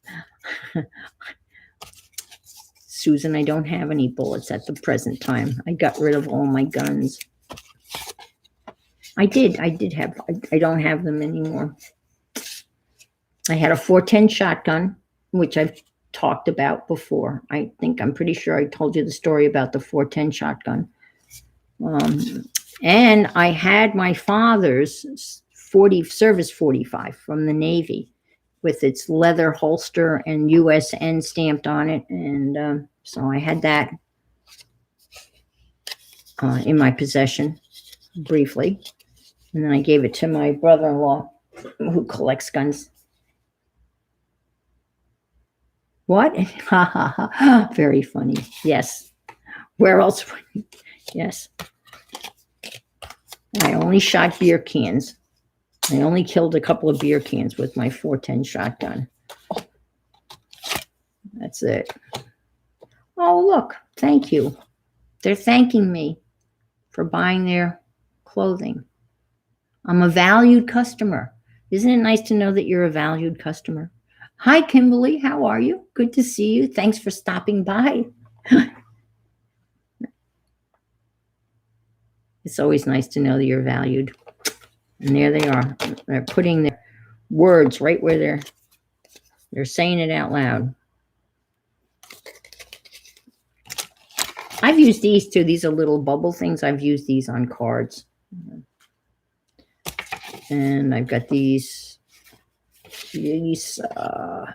Susan, I don't have any bullets at the present time. I got rid of all my guns. I did have, I don't have them anymore. I had a 410 shotgun, which I've talked about before. I'm pretty sure I told you the story about the 410 shotgun. And I had my father's service 45 from the Navy with its leather holster and USN stamped on it. And so I had that in my possession briefly. And then I gave it to my brother-in-law who collects guns. What? Ha ha ha. Very funny. Yes. Where else? Yes. I only shot beer cans. I only killed a couple of beer cans with my 410 shotgun. That's it. Oh, look. Thank you. They're thanking me for buying their clothing. I'm a valued customer. Isn't it nice to know that you're a valued customer? Hi, Kimberly. How are you? Good to see you. Thanks for stopping by. It's always nice to know that you're valued. And there they are. They're putting their words right where they're saying it out loud. I've used these too. These are little bubble things. I've used these on cards. And I've got these. Look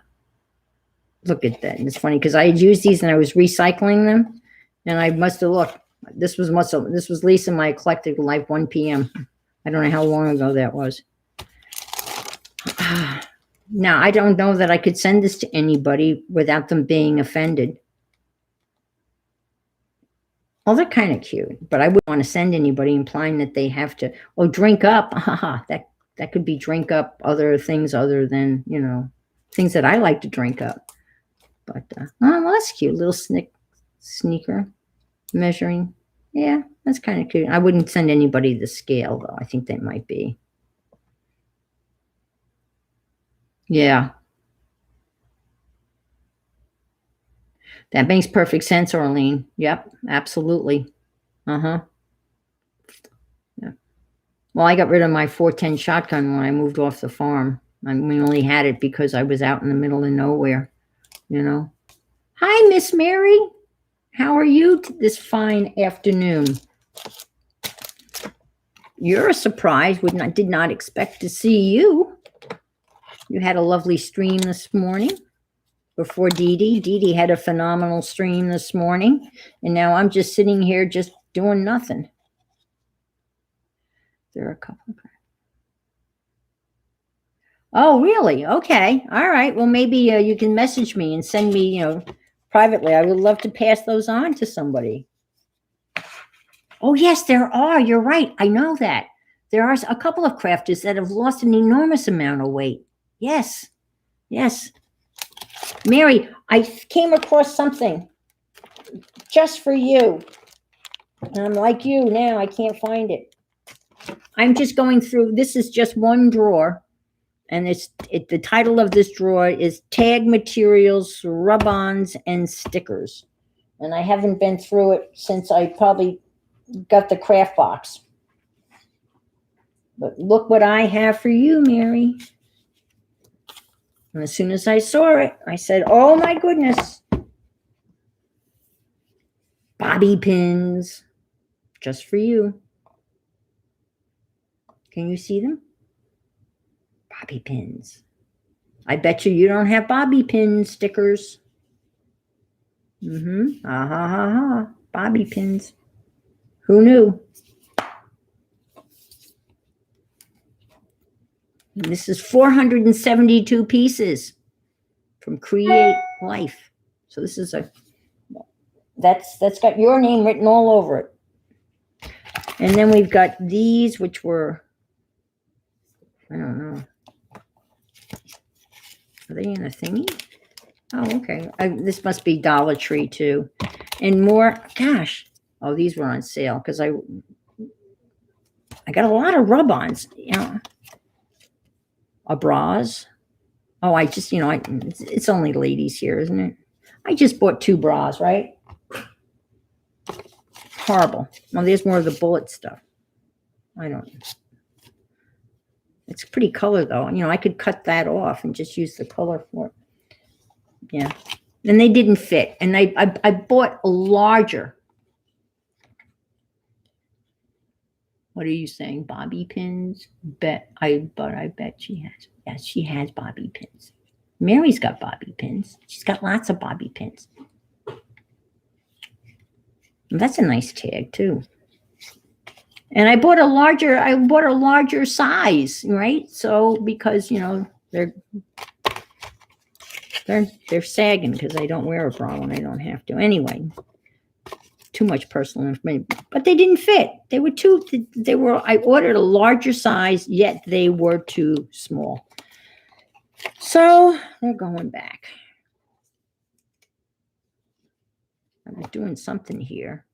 at that. And it's funny because I had used these and I was recycling them. And I must have looked. This was Lisa, my eclectic life, 1 p.m. I don't know how long ago that was. Now, I don't know that I could send this to anybody without them being offended. Oh, they're kind of cute, but I wouldn't want to send anybody implying that they have to, drink up. That could be drink up other things other than, things that I like to drink up. But, well, that's cute. Little sneaker. Measuring. Yeah, that's kind of cute. I wouldn't send anybody the scale, though. I think they might be. Yeah. That makes perfect sense, Arlene. Yep, absolutely. Yeah. Well, I got rid of my 410 shotgun when I moved off the farm. We only had it because I was out in the middle of nowhere, Hi, Miss Mary. How are you this fine afternoon? You're a surprise. Did not expect to see you. You had a lovely stream this morning before Dee Dee. Dee Dee had a phenomenal stream this morning. And now I'm just sitting here just doing nothing. There are a couple. Oh, really? Okay. All right. Well, maybe you can message me and send me, privately. I would love to pass those on to somebody. Oh, yes, there are. You're right. I know that. There are a couple of crafters that have lost an enormous amount of weight. Yes. Yes. Mary, I came across something just for you. And I'm like you now. I can't find it. I'm just going through. This is just one drawer. And the title of this drawer is Tag Materials, Rub-Ons, and Stickers. And I haven't been through it since I probably got the craft box. But look what I have for you, Mary. And as soon as I saw it, I said, oh my goodness. Bobby pins, just for you. Can you see them? Bobby pins. I bet you don't have bobby pin stickers. Ha ha ha ha. Bobby pins. Who knew? And this is 472 pieces from Create Life. So this is that's got your name written all over it. And then we've got these, which were, I don't know. Are they in a thingy? Oh, okay. This must be Dollar Tree too. And more, gosh. Oh, these were on sale because I got a lot of rub-ons, bras. Oh, I just, it's only ladies here, isn't it? I just bought 2 bras, right? Horrible. Well, there's more of the bullet stuff. I don't know. It's pretty color though. I could cut that off and just use the color for it. Yeah. And they didn't fit. And I bought a larger. What are you saying? Bobby pins? But I bet she has. Yes, she has bobby pins. Mary's got bobby pins. She's got lots of bobby pins. And that's a nice tag too. And I bought a larger size, right? So because they're sagging because I don't wear a bra when I don't have to. Anyway, too much personal information. But they didn't fit. They were I ordered a larger size, yet they were too small. So they're going back. I was doing something here,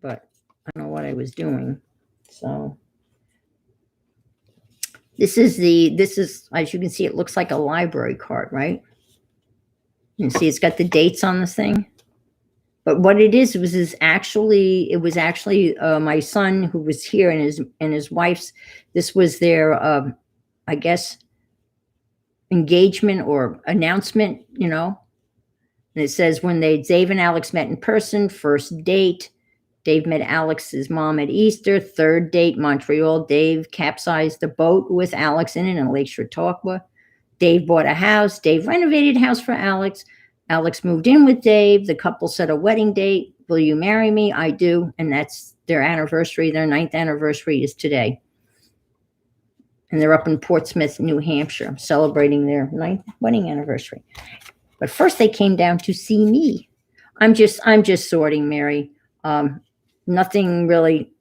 but I don't know what I was doing. So this is, as you can see, it looks like a library card, right? You can see it's got the dates on the thing. But what it is, it was actually my son who was here and his wife's, this was their, I guess, engagement or announcement, And it says when Dave and Alex met in person, first date, Dave met Alex's mom at Easter, third date, Montreal. Dave capsized the boat with Alex in it in Lake Chautauqua. Dave bought a house. Dave renovated a house for Alex. Alex moved in with Dave. The couple set a wedding date. Will you marry me? I do. And that's their anniversary. Their 9th anniversary is today. And they're up in Portsmouth, New Hampshire, celebrating their 9th wedding anniversary. But first they came down to see me. I'm just sorting, Mary. Nothing really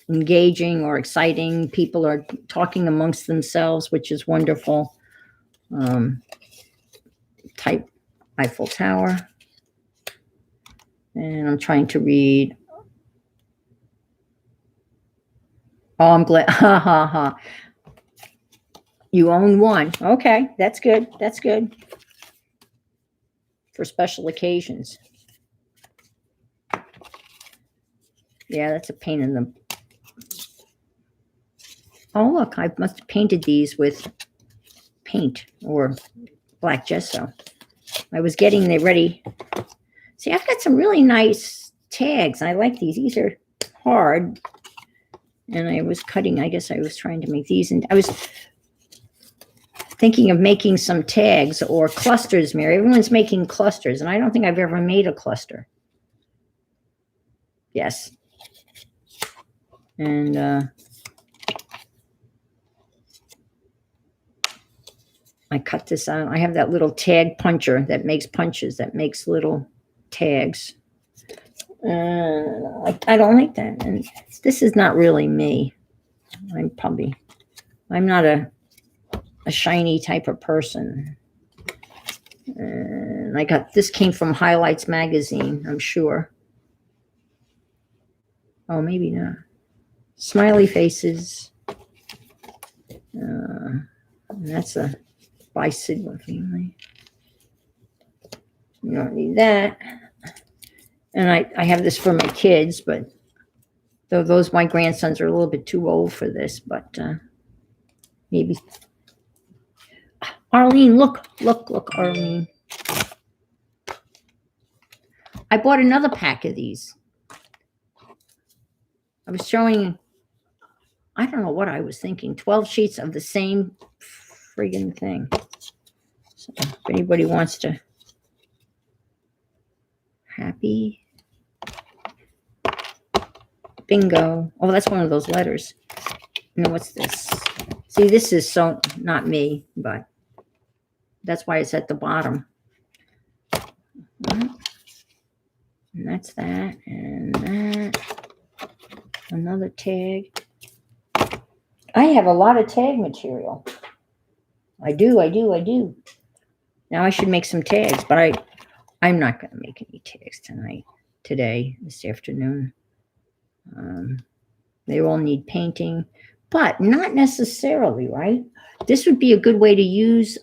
engaging or exciting. People are talking amongst themselves, which is wonderful. Type Eiffel Tower. And I'm trying to read. Oh, I'm glad. Ha ha ha. You own one. Okay, that's good. That's good. For special occasions. Yeah, that's a pain in the... Oh, look, I must have painted these with paint or black gesso. I was getting them ready. See, I've got some really nice tags. I like these. These are hard. And I was cutting, I guess I was trying to make these. And I was thinking of making some tags or clusters, Mary. Everyone's making clusters, and I don't think I've ever made a cluster. Yes. And I cut this out. I have that little tag puncher that makes punches, that makes little tags. I don't like that. And this is not really me. I'm not a shiny type of person. And this came from Highlights magazine, I'm sure. Oh, maybe not. Smiley faces. And that's a Bisigma family. You don't need that. And I have this for my kids, but though those my grandsons are a little bit too old for this, but maybe. Arlene, look, Arlene. I bought another pack of these. I was showing, I don't know what I was thinking, 12 sheets of the same friggin' thing. So if anybody wants to, happy, bingo. Oh, that's one of those letters. No, what's this? See, this is so not me, but that's why it's at the bottom. And that's that, and that. Another tag. I have a lot of tag material. I do. Now I should make some tags, but I'm not going to make any tags today, this afternoon. They all need painting, but not necessarily, right? This would be a good way to use,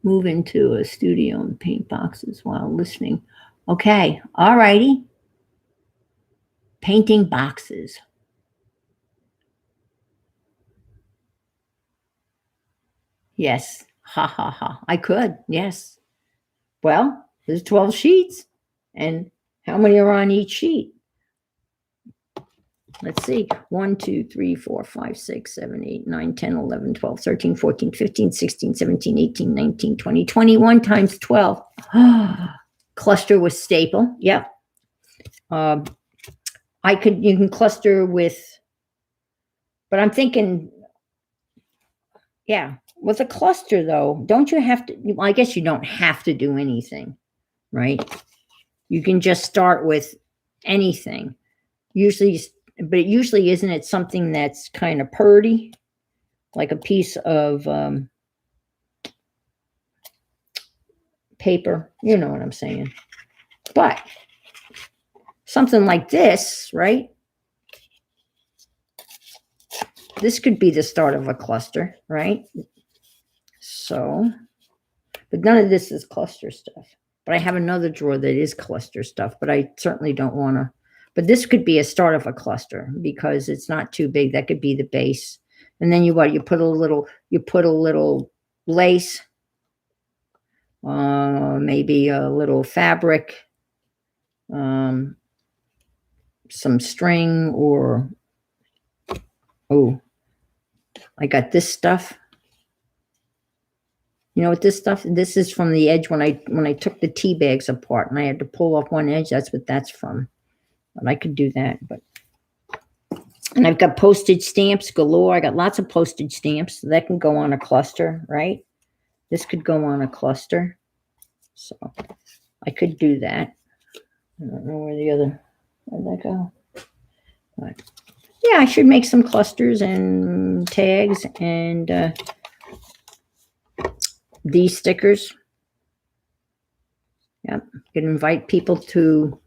move into a studio and paint boxes while listening. Okay, all righty. Painting boxes. Yes, ha ha ha. I could, yes. Well, there's 12 sheets. And how many are on each sheet? Let's see. 1, 2, 3, 4, 5, 6, 7, 8, 9, 10, 11, 12, 13, 14, 15, 16, 17, 18, 19, 20, 21 times 12. Cluster with staple. Yep. You can cluster with, but I'm thinking, yeah, with a cluster though, don't you have to, well, I guess you don't have to do anything, right? You can just start with anything. Usually, but usually isn't it something that's kind of purdy, like a piece of paper, you know what I'm saying? But something like this, right? This could be the start of a cluster, right? So, but none of this is cluster stuff. But I have another drawer that is cluster stuff, but I certainly don't want to. But this could be a start of a cluster because it's not too big. That could be the base. And then you put a little lace, maybe a little fabric, some string, or, oh, I got this stuff. You know what this stuff? This is from the edge when I took the tea bags apart and I had to pull off one edge. That's what that's from. But I could do that. And I've got postage stamps galore. I got lots of postage stamps. So that can go on a cluster, right? This could go on a cluster. So I could do that. I don't know where'd that go? But yeah, I should make some clusters and tags and these stickers. Yep. You can invite people to.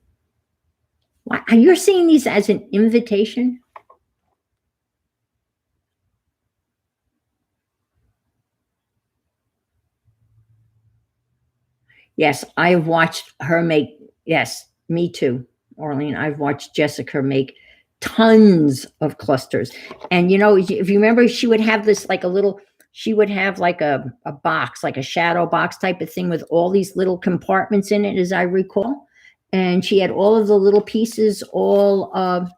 You're seeing these as an invitation? Yes, I've watched her make, yes, me too, Orlean. I've watched Jessica make tons of clusters. And you know, if you remember, she would have this like she would have like a box, like a shadow box type of thing with all these little compartments in it, as I recall. And she had all of the little pieces all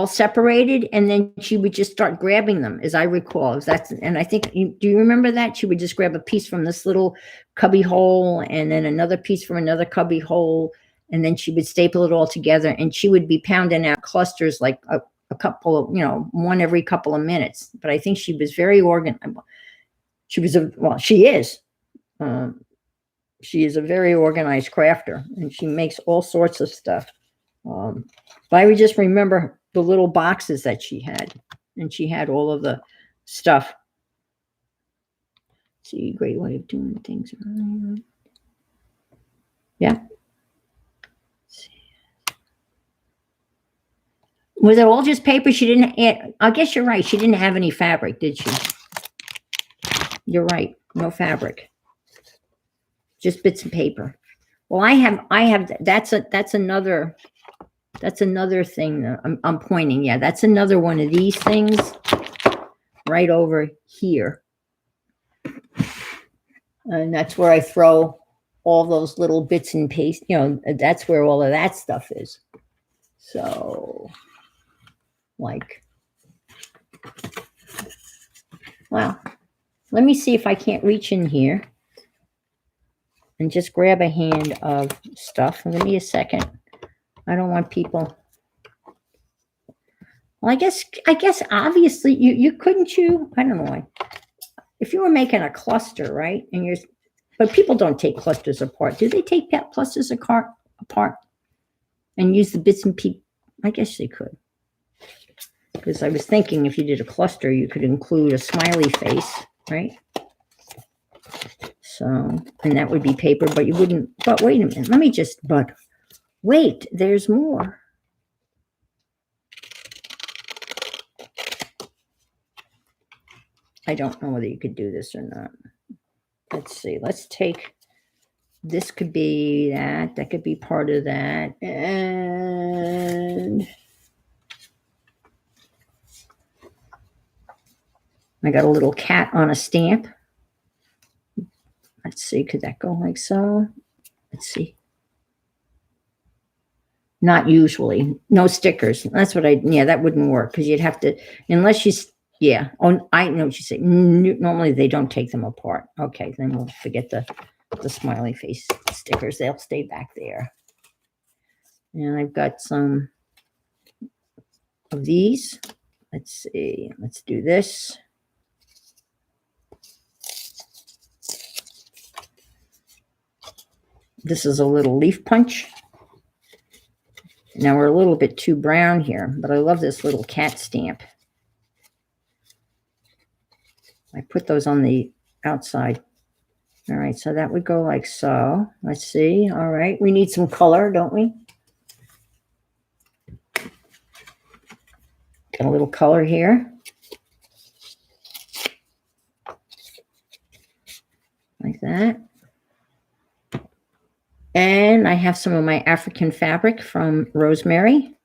separated, and then she would just start grabbing them, as I recall. And I think, do you remember that? She would just grab a piece from this little cubby hole and then another piece from another cubby hole, and then she would staple it all together, and she would be pounding out clusters like a couple of, one every couple of minutes. But I think she was very organized. She is. She is a very organized crafter, and she makes all sorts of stuff. But I would just remember the little boxes that she had, and she had all of the stuff. See, great way of doing things. Yeah. Was it all just paper? She didn't add, I guess you're right. She didn't have any fabric, did she? You're right. No fabric. Just bits of paper. Well, I have, that's another thing that I'm pointing. Yeah, that's another one of these things right over here. And that's where I throw all those little bits and pieces. You know, that's where all of that stuff is. So, like, well, let me see if I can't reach in here and just grab a hand of stuff. Give me a second. I don't want people. Well, I guess obviously you couldn't I don't know why. If you were making a cluster, right? And but people don't take clusters apart. Do they take clusters apart and use the bits and pieces? I guess they could. Because I was thinking if you did a cluster, you could include a smiley face, right? So, and that would be paper, but you wouldn't. But wait a minute. Wait, there's more. I don't know whether you could do this or not. Let's see. Let's take, this could be that. That could be part of that. And I got a little cat on a stamp. Let's see. Could that go like so? Let's see. Not usually. No stickers. That's what that wouldn't work because you'd have to, unless yeah. Oh, I know what you say. Normally they don't take them apart. Okay, then we'll forget the smiley face stickers. They'll stay back there. And I've got some of these. Let's see. Let's do this. This is a little leaf punch. Now we're a little bit too brown here, but I love this little cat stamp. I put those on the outside. All right, so that would go like so. Let's see. All right, we need some color, don't we? Got a little color here. Like that. And I have some of my African fabric from Rosemary.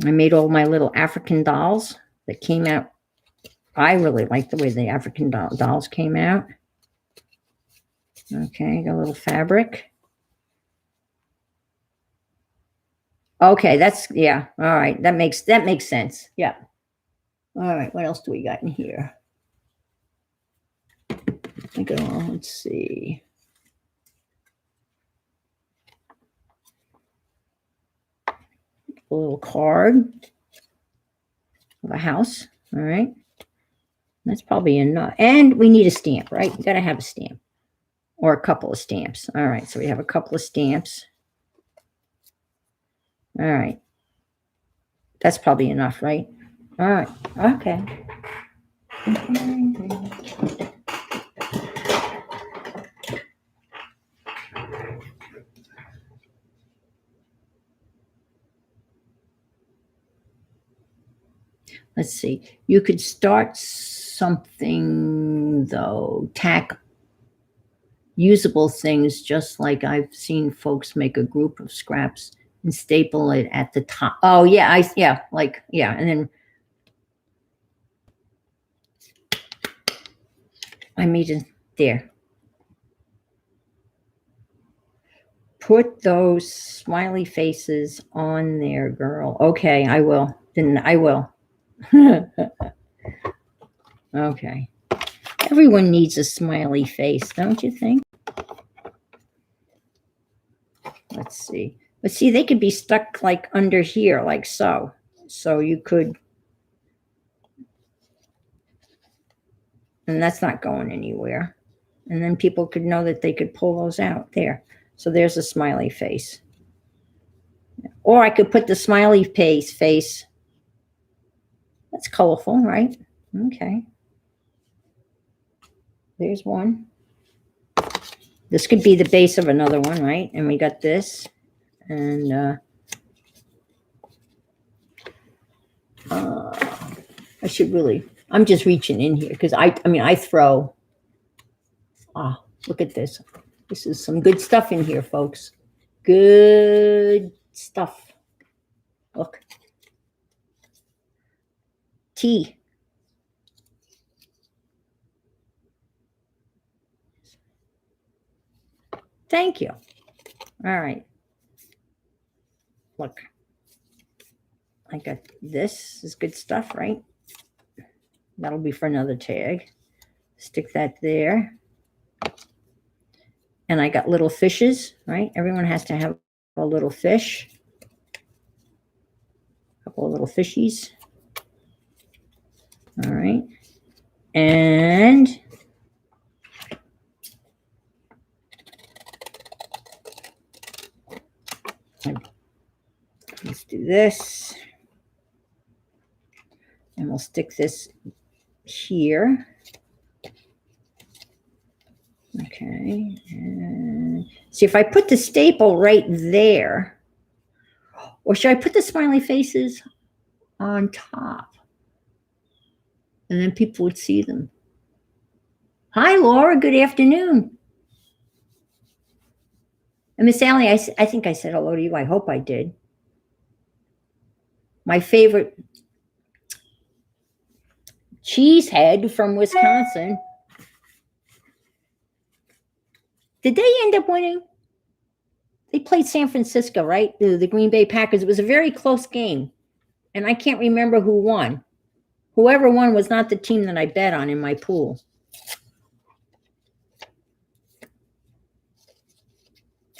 I made all my little African dolls that came out. I really like the way the African dolls came out. Okay, got a little fabric. Okay, yeah. All right, that makes sense. Yeah. All right, what else do we got in here? Let's see. A little card of a house. All right. That's probably enough. And we need a stamp, right? You got to have a stamp or a couple of stamps. All right. So we have a couple of stamps. All right. That's probably enough, right? All right. Okay. Let's see. You could start something, though, tack usable things, just like I've seen folks make a group of scraps and staple it at the top. Oh, yeah. And then I made it there. Put those smiley faces on there, girl. Okay, I will. Then I will. Okay. Everyone needs a smiley face, don't you think? Let's see. But see, they could be stuck like under here, like so. So you could, and that's not going anywhere. And then people could know that they could pull those out there. So there's a smiley face. Or I could put the smiley face. That's colorful, right? Okay. There's one. This could be the base of another one, right? And we got this. And I should really, I'm just reaching in here because I mean, I throw, look at this. This is some good stuff in here, folks. Good stuff. Look. Tea. Thank you. All right. Look. I got this is good stuff, right? That'll be for another tag. Stick that there. And I got little fishes, right? Everyone has to have a little fish. A couple of little fishies. All right. And let's do this. And we'll stick this here. Okay. And see, if I put the staple right there, or should I put the smiley faces on top? And then people would see them. Hi, Laura. Good afternoon. And Miss Allie, I think I said hello to you. I hope I did. My favorite cheesehead from Wisconsin. Did they end up winning? They played San Francisco, right? The Green Bay Packers. It was a very close game. And I can't remember who won. Whoever won was not the team that I bet on in my pool.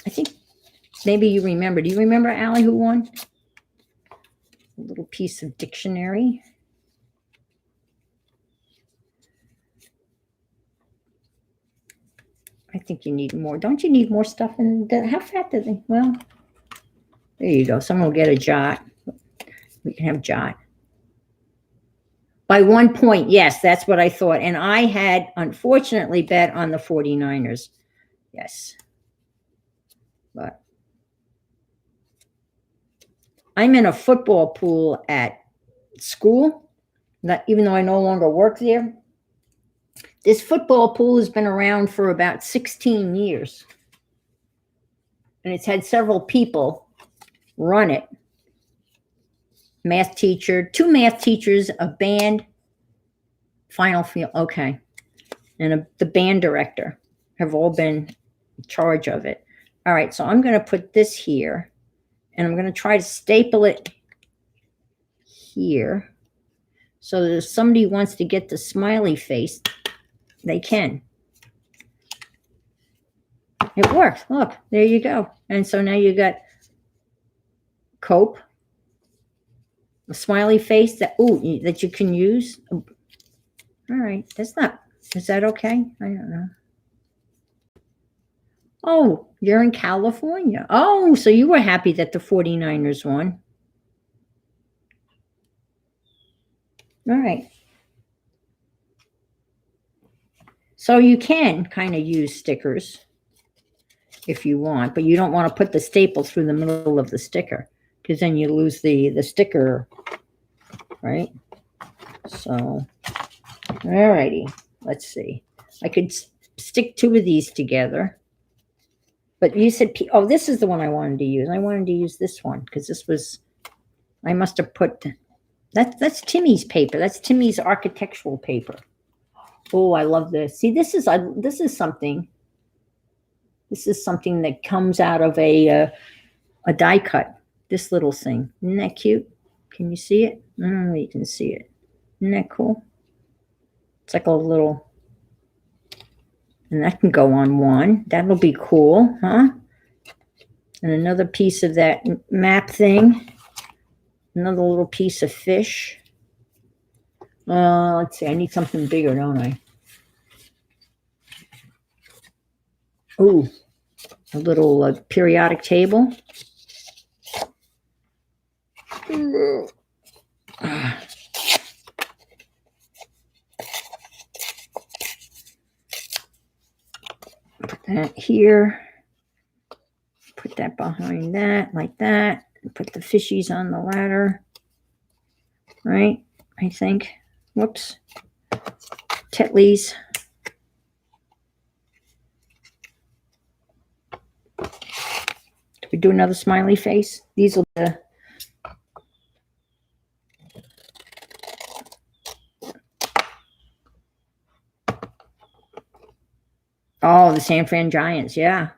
I think maybe you remember. Do you remember, Allie, who won? A little piece of dictionary. I think you need more. Don't you need more stuff in the, how fat do they? Well, there you go. Someone will get a jot. We can have jot. By 1 point, yes, that's what I thought. And I had, unfortunately, bet on the 49ers. Yes. But I'm in a football pool at school, even though I no longer work there. This football pool has been around for about 16 years. And it's had several people run it. Math teacher, 2 math teachers, a band, final field, okay. And the band director have all been in charge of it. All right, so I'm going to put this here. And I'm going to try to staple it here. So that if somebody wants to get the smiley face, they can. It worked. Look, there you go. And so now you got cope, a smiley face that that you can use. All right, that's not. Is that okay? I don't know. Oh, you're in California. Oh, so you were happy that the 49ers won. All right. So you can kind of use stickers if you want, but you don't want to put the staple through the middle of the sticker because then you lose the sticker, right? So, all righty. Let's see. I could stick 2 of these together. But you said, oh, this is the one I wanted to use. I wanted to use this one because this was, I must have put, that's Timmy's paper. That's Timmy's architectural paper. Oh, I love this. See, this is something. This is something that comes out of a die cut. This little thing. Isn't that cute? Can you see it? I don't know if you can see it. Isn't that cool? It's like a little, and that can go on one. That'll be cool, huh? And another piece of that map thing. Another little piece of fish. Let's see. I need something bigger, don't I? Ooh, a little periodic table. Put that here. Put that behind that, like that. Put the fishies on the ladder. right? I think. Whoops. Tetley's. Did we do another smiley face? These are the... Oh, the San Fran Giants, yeah.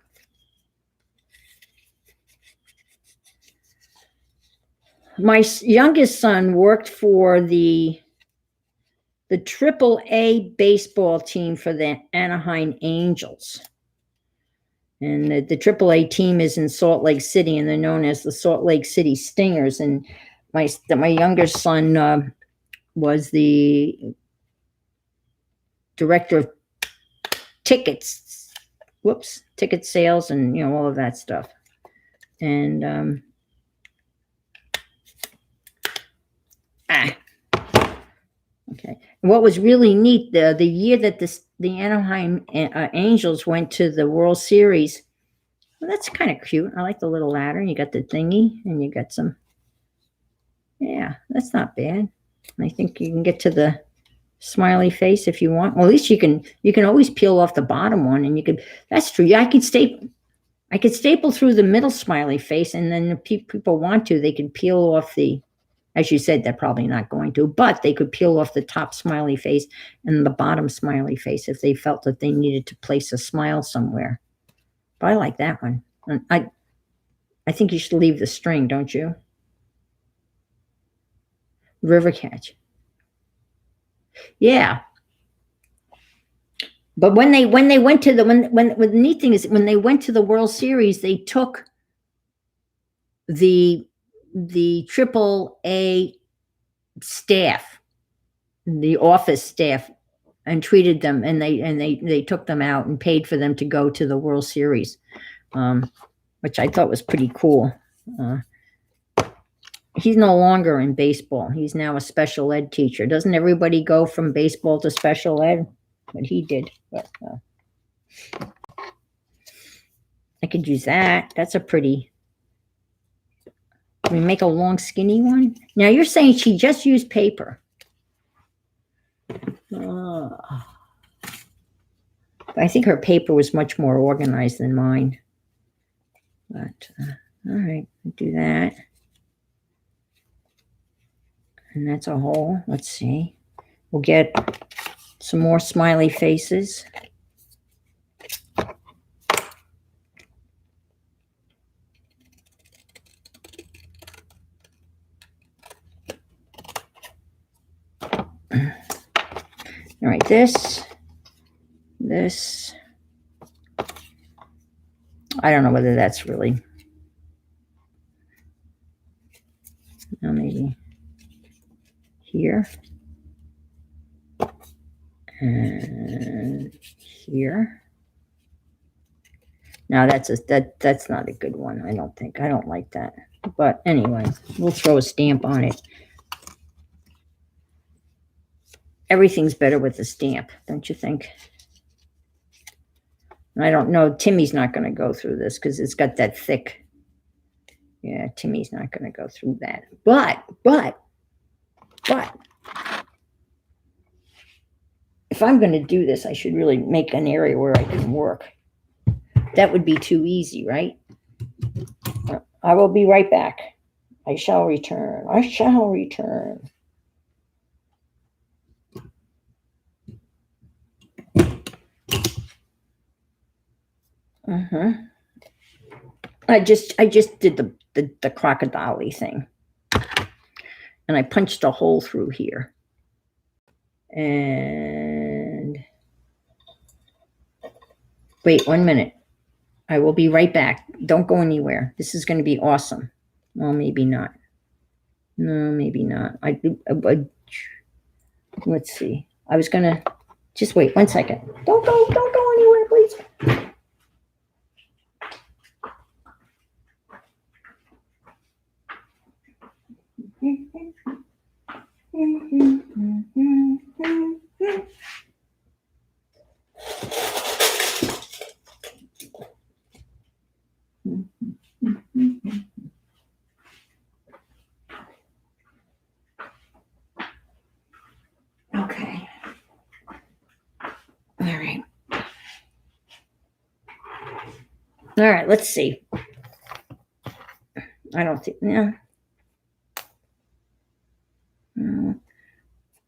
My youngest son worked for the Triple-A baseball team for the Anaheim Angels. And the Triple-A team is in Salt Lake City, and they're known as the Salt Lake City Stingers. And my younger son was the director of ticket sales, and all of that stuff. And okay. And what was really neat, the year that the Anaheim Angels went to the World Series, well, that's kind of cute. I like the little ladder. You got the thingy, and you got some. Yeah, that's not bad. I think you can get to the smiley face if you want. Well, at least you can always peel off the bottom one, and you could. That's true. Yeah, I could staple through the middle smiley face, and then if people want to, they could peel off the. As you said, they're probably not going to, but they could peel off the top smiley face and the bottom smiley face if they felt that they needed to place a smile somewhere. But I like that one. And I think you should leave the string, don't you? River catch. Yeah. But when they went to the neat thing is when they went to the World Series, they took the Triple-A staff, the office staff, and treated them, and they took them out and paid for them to go to the World Series, which I thought was pretty cool. He's no longer in baseball. He's now a special ed teacher. Doesn't everybody go from baseball to special ed? But he did. But, I could use that. That's a pretty. Can we make a long, skinny one? Now you're saying she just used paper. I think her paper was much more organized than mine. But all right, do that. And that's a hole. Let's see. We'll get some more smiley faces. All right, this. I don't know whether that's really. Maybe here. And here. Now that's not a good one. I don't think. I don't like that. But anyway, we'll throw a stamp on it. Everything's better with a stamp, don't you think? I don't know. Timmy's not going to go through this because it's got that thick. Yeah, Timmy's not going to go through that. But if I'm going to do this, I should really make an area where I can work. That would be too easy, right? I will be right back. I shall return. I just did the crocodile-y thing. And I punched a hole through here. And wait 1 minute. I will be right back. Don't go anywhere. This is going to be awesome. Well, maybe not. No, maybe not. Let's see. I was going to just wait 1 second. Don't go anywhere, please. All right, let's see. I don't think, no.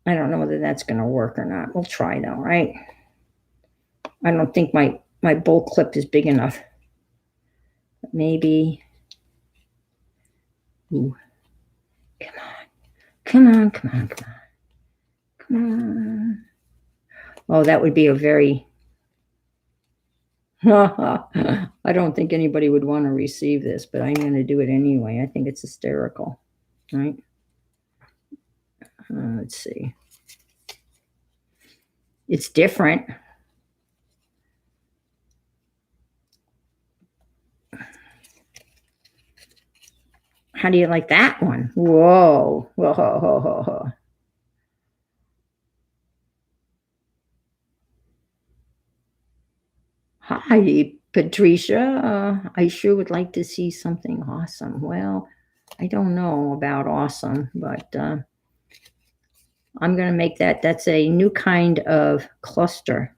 I don't know whether that's going to work or not. We'll try though, right? I don't think my bowl clip is big enough. Maybe. Ooh. Come on. Come on. Oh, that would be a very... I don't think anybody would want to receive this, but I'm going to do it anyway. I think it's hysterical, right? Let's see. It's different. How do you like that one? Whoa. Whoa. Hi, Patricia. I sure would like to see something awesome. Well, I don't know about awesome, but I'm going to make that. That's a new kind of cluster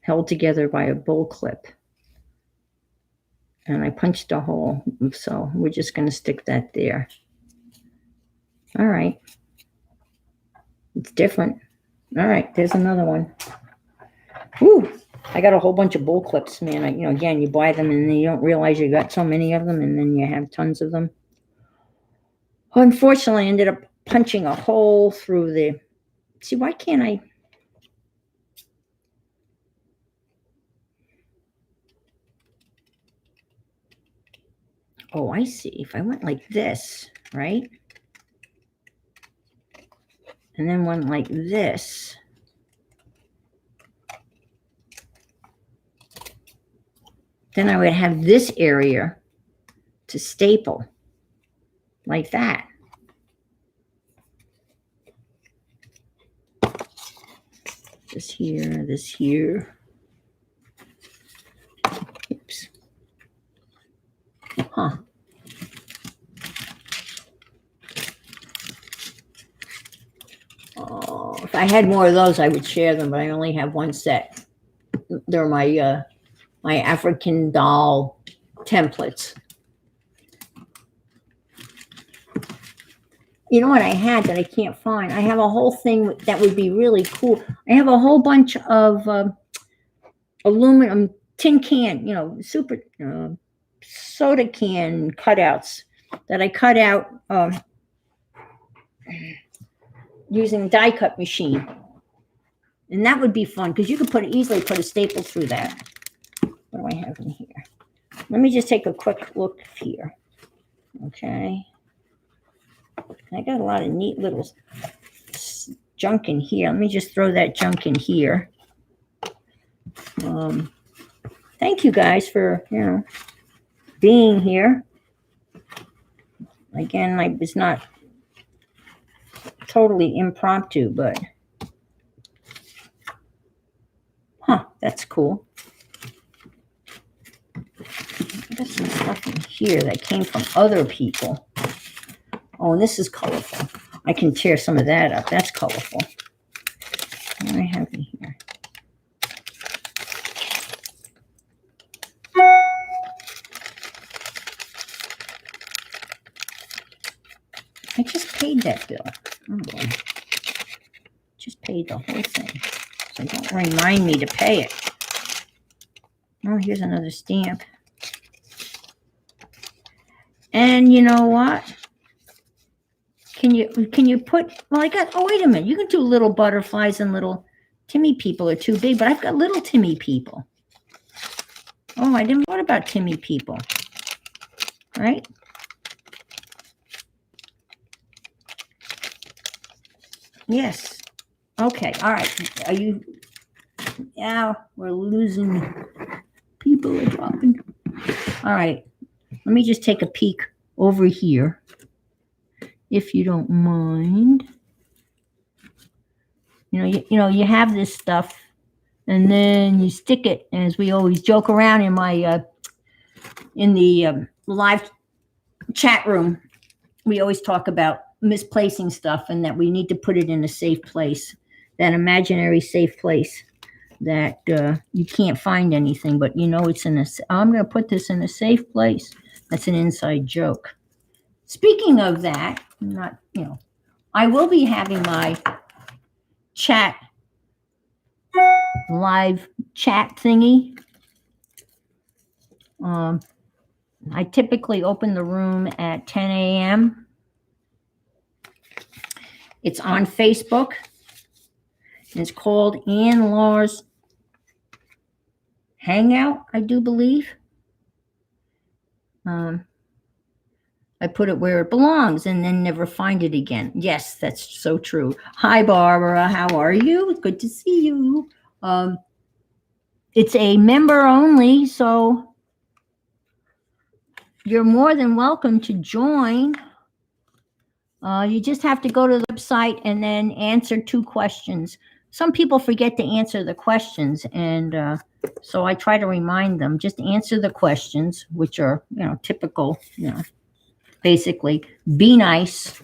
held together by a bowl clip. And I punched a hole, so we're just going to stick that there. All right. It's different. All right, there's another one. Woo! I got a whole bunch of bowl clips, man. Again, you buy them and then you don't realize you got so many of them, and then you have tons of them. Unfortunately, I ended up punching a hole through the... See, why can't I... Oh, I see. If I went like this, right? And then went like this. Then I would have this area to staple like that. This here. Oops. Huh. Oh, if I had more of those, I would share them, but I only have one set. They're my my African doll templates. You know what I had that I can't find? I have a whole thing that would be really cool. I have a whole bunch of aluminum tin can, super soda can cutouts that I cut out using a die cut machine. And that would be fun because you could easily put a staple through that. What do I have in here? Let me just take a quick look here. Okay. I got a lot of neat little junk in here. Let me just throw that junk in here. Thank you guys for, being here. Again, I was not totally impromptu, but that's cool. I got some stuff in here that came from other people. Oh, and this is colorful. I can tear some of that up. That's colorful. What do I have in here? I just paid that bill. Oh boy. Just paid the whole thing. So don't remind me to pay it. Oh, here's another stamp. And you know what? Can you put, well, wait a minute. You can do little butterflies and little Timmy people are too big, but I've got little Timmy people. Oh, I didn't thought about Timmy people. Right? Yes. Okay. All right. Are you, yeah, we're losing. People are dropping. All right. Let me just take a peek over here, if you don't mind. You have this stuff, and then you stick it, as we always joke around in my in the live chat room. We always talk about misplacing stuff and that we need to put it in a safe place, that imaginary safe place. that you can't find anything, but you know it's in a. I'm going to put this in a safe place. That's an inside joke. Speaking of that, not I will be having my chat live chat thingy. I typically open the room at 10 a.m. It's on Facebook. It's called Ann Laws Hangout, I do believe. I put it where it belongs and then never find it again. Yes, that's so true. Hi, Barbara. How are you? Good to see you. It's a member only, so you're more than welcome to join. You just have to go to the website and then answer 2 questions. Some people forget to answer the questions, and so I try to remind them, just answer the questions, which are, typical, basically, be nice,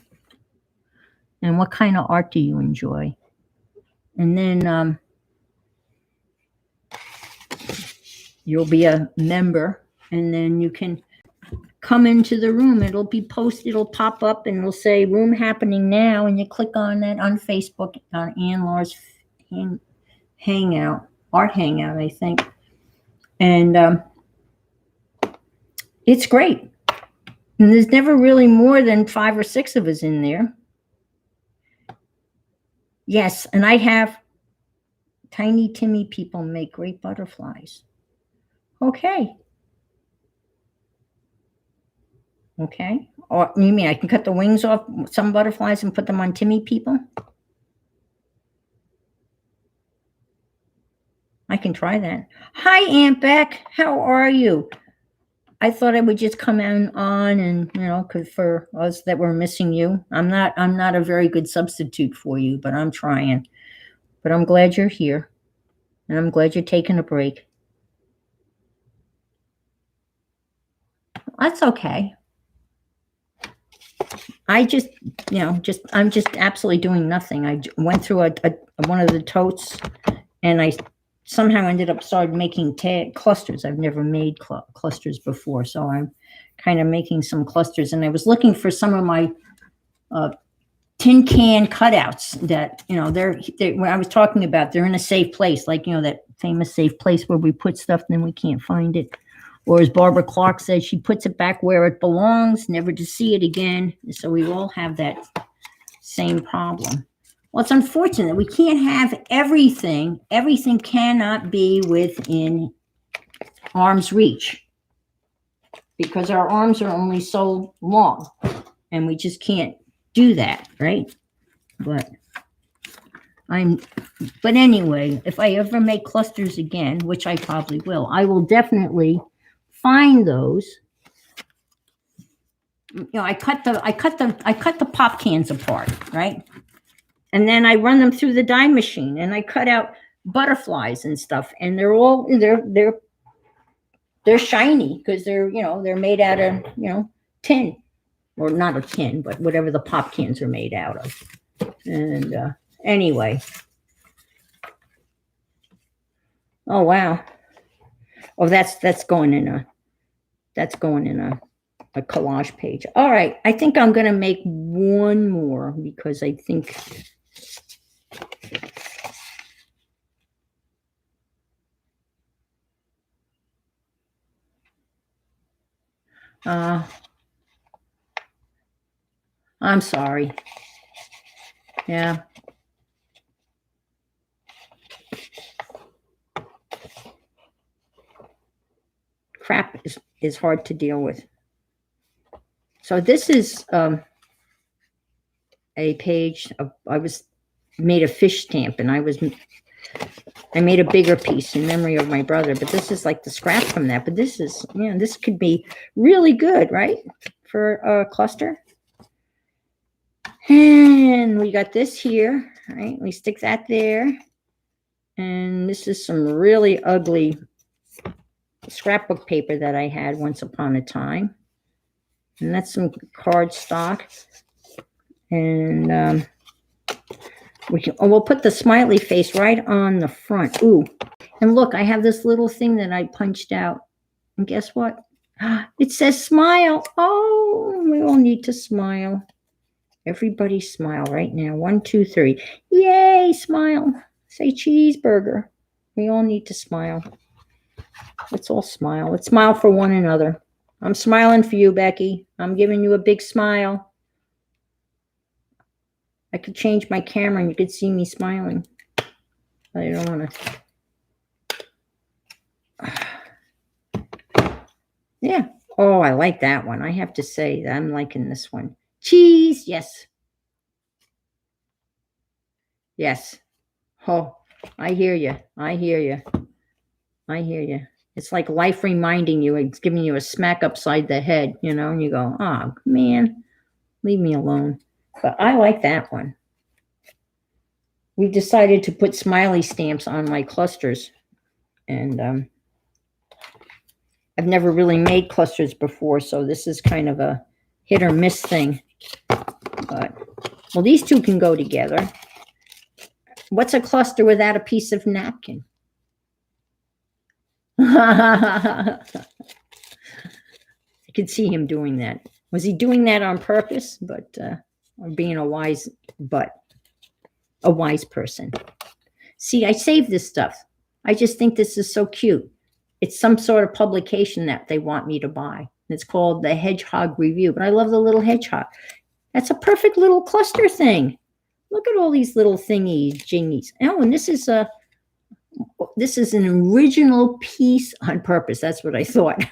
and what kind of art do you enjoy? And then you'll be a member, and then you can come into the room. It'll be posted, it'll pop up, and it'll say room happening now, and you click on that on Facebook, on Ann Laws Hangout, Art Hangout, I think. And it's great. And there's never really more than 5 or 6 of us in there. Yes, and I have Tiny Timmy people make great butterflies. Okay. Okay. Or you mean I can cut the wings off some butterflies and put them on Timmy people? I can try that. Hi, Aunt Beck. How are you? I thought I would just come on and, cause for us that were missing you. I'm not a very good substitute for you, but I'm trying. But I'm glad you're here. And I'm glad you're taking a break. That's okay. I just, I'm just absolutely doing nothing. I went through one of the totes, and I somehow ended up started making clusters. I've never made clusters before, so I'm kind of making some clusters. And I was looking for some of my tin can cutouts that, they're when I was talking about, they're in a safe place, like, that famous safe place where we put stuff and then we can't find it. Or as Barbara Clark says, she puts it back where it belongs, never to see it again. So we all have that same problem. Well, it's unfortunate. We can't have everything. Everything cannot be within arm's reach because our arms are only so long, and we just can't do that, right? But anyway, if I ever make clusters again, which I probably will, I will definitely find those. I cut the pop cans apart, right? And then I run them through the die machine, and I cut out butterflies and stuff, and they're shiny because they're made out of tin, or not a tin, but whatever the pop cans are made out of. And anyway, oh wow, oh that's going in a collage page. All right, I think I'm gonna make one more because I think. I'm sorry. Yeah. Crap is hard to deal with. So this is a page I made a fish stamp, and I made a bigger piece in memory of my brother, but this is like the scrap from that. But this is, this could be really good, right? For a cluster. And we got this here, right? We stick that there. And this is some really ugly scrapbook paper that I had once upon a time. And that's some cardstock. And We'll put the smiley face right on the front. Ooh. And look, I have this little thing that I punched out. And guess what? It says smile. Oh, we all need to smile. Everybody smile right now. 1, 2, 3. Yay, smile. Say cheeseburger. We all need to smile. Let's all smile. Let's smile for one another. I'm smiling for you, Becky. I'm giving you a big smile. I could change my camera and you could see me smiling. I don't want to. Yeah. Oh, I like that one. I have to say that I'm liking this one. Cheese. Yes. Yes. Oh, I hear you. I hear you. I hear you. It's like life reminding you. It's giving you a smack upside the head, you know, and you go, oh, man, leave me alone. But I like that one. We decided to put smiley stamps on my clusters. And I've never really made clusters before, so this is kind of a hit or miss thing. But, well, these two can go together. What's a cluster without a piece of napkin? I could see him doing that. Was he doing that on purpose? But or being a wise person. See, I saved this stuff. I just think this is so cute. It's some sort of publication that they want me to buy. It's called the Hedgehog Review. But I love the little hedgehog. That's a perfect little cluster thing. Look at all these little thingies, jingies. Oh, and this is an original piece on purpose. That's what I thought.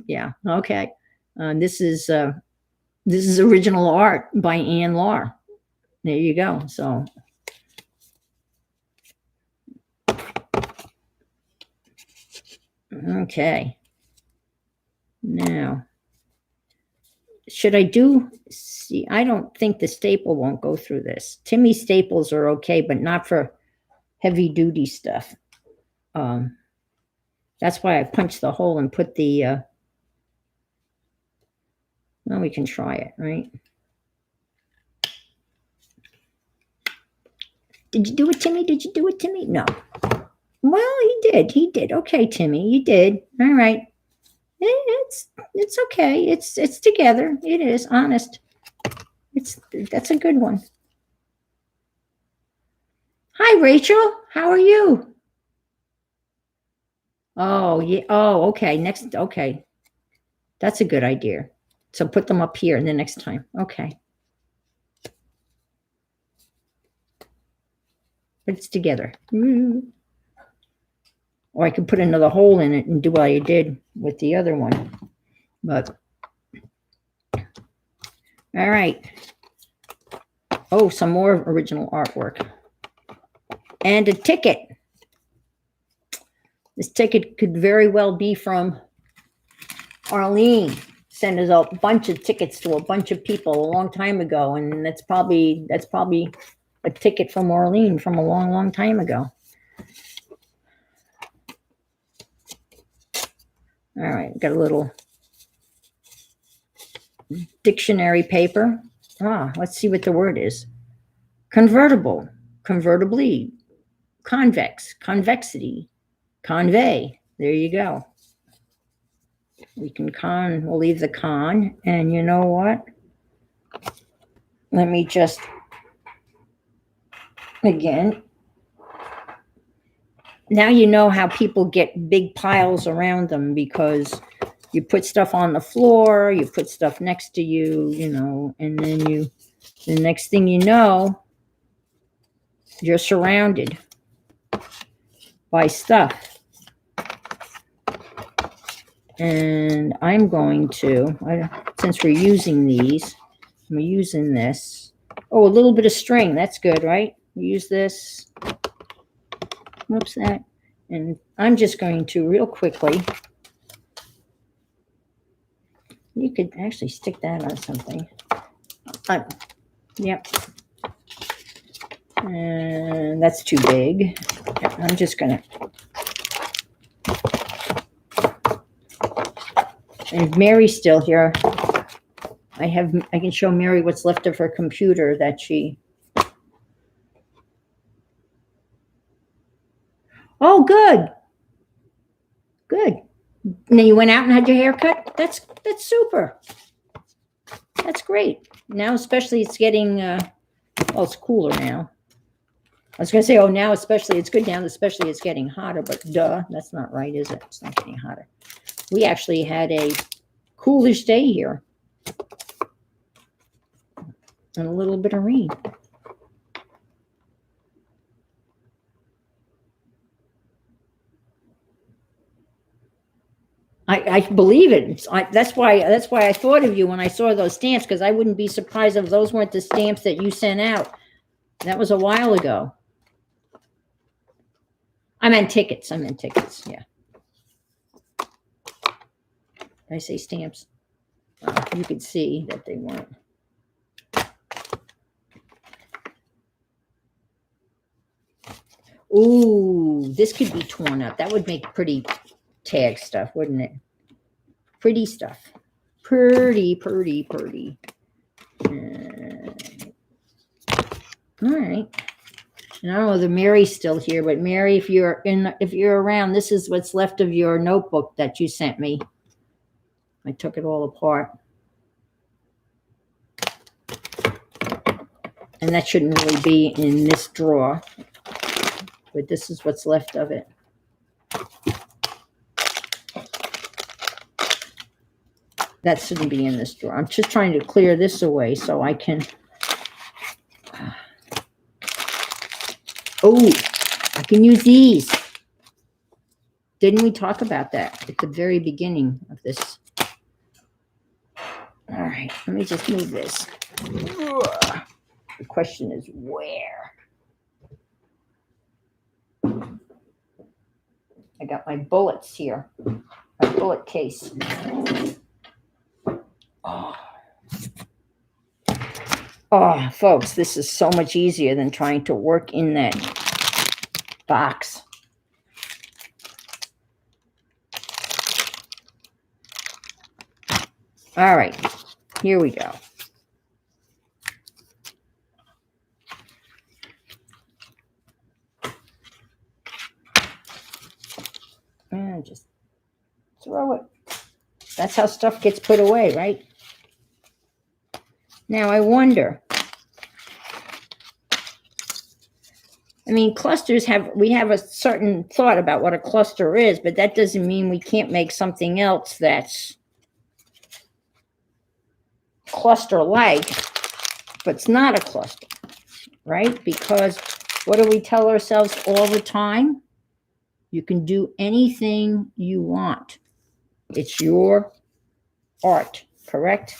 Yeah, okay. This is original art by Ann Lahr. There you go. So okay. Now, should I see, I don't think the staple won't go through this. Timmy's staples are okay, but not for heavy duty stuff. That's why I punched the hole and put the, well, we can try it, right? Did you do it, Timmy? Did you do it, Timmy? No. Well, he did. Okay, Timmy, you did. All right. It's okay. It's together. It is, honest. That's a good one. Hi, Rachel. How are you? Oh, yeah. Oh, okay. Next. Okay. That's a good idea. So put them up here the next time. Okay. But it's together. Or I could put another hole in it and do what I did with the other one. But, all right. Oh, some more original artwork. And a ticket. This ticket could very well be from Arlene. Sent us a bunch of tickets to a bunch of people a long time ago. And that's probably a ticket from Arlene from a long, long time ago. All right, got a little dictionary paper. Let's see what the word is. Convertible, convertibly, convex, convexity, convey. There you go. We can we'll leave the con. And you know what? Let me just, again, now you know how people get big piles around them because you put stuff on the floor, you put stuff next to you, you know, and then the next thing you know, you're surrounded by stuff. And I'm going to, since we're using these, I'm using this. Oh, a little bit of string. That's good, right? Use this. Whoops, that. And I'm just going to real quickly. You could actually stick that on something. Yep. And that's too big. I'm just going to. And Mary's still here. I can show Mary what's left of her computer that she And then you went out and had your hair cut? That's super. That's great. Now, especially it's getting, well, it's cooler now. I was going to say, oh, now especially, it's good now, especially it's getting hotter, but duh, that's not right, is it? It's not getting hotter. We actually had a coolish day here. And a little bit of rain. I believe it. That's why I thought of you when I saw those stamps, because I wouldn't be surprised if those weren't the stamps that you sent out. That was a while ago. I meant tickets. Yeah. Did I say stamps? You could see that they weren't. Ooh, this could be torn up. That would make pretty tag stuff, wouldn't it? Pretty stuff. Pretty. All right. And I don't know whether Mary's still here, but Mary, if you're around, this is what's left of your notebook that you sent me. I took it all apart. And that shouldn't really be in this drawer. But this is what's left of it. That shouldn't be in this drawer. I'm just trying to clear this away so I can. Oh, I can use these. Didn't we talk about that at the very beginning of this? All right, let me just move this. The question is where? I got my bullets here, my bullet case. Oh, folks, this is so much easier than trying to work in that box. All right, here we go. And just throw it. That's how stuff gets put away, right? Now, I wonder. I mean, clusters we have a certain thought about what a cluster is, but that doesn't mean we can't make something else that's cluster-like, but it's not a cluster, right? Because what do we tell ourselves all the time? You can do anything you want. It's your art, correct?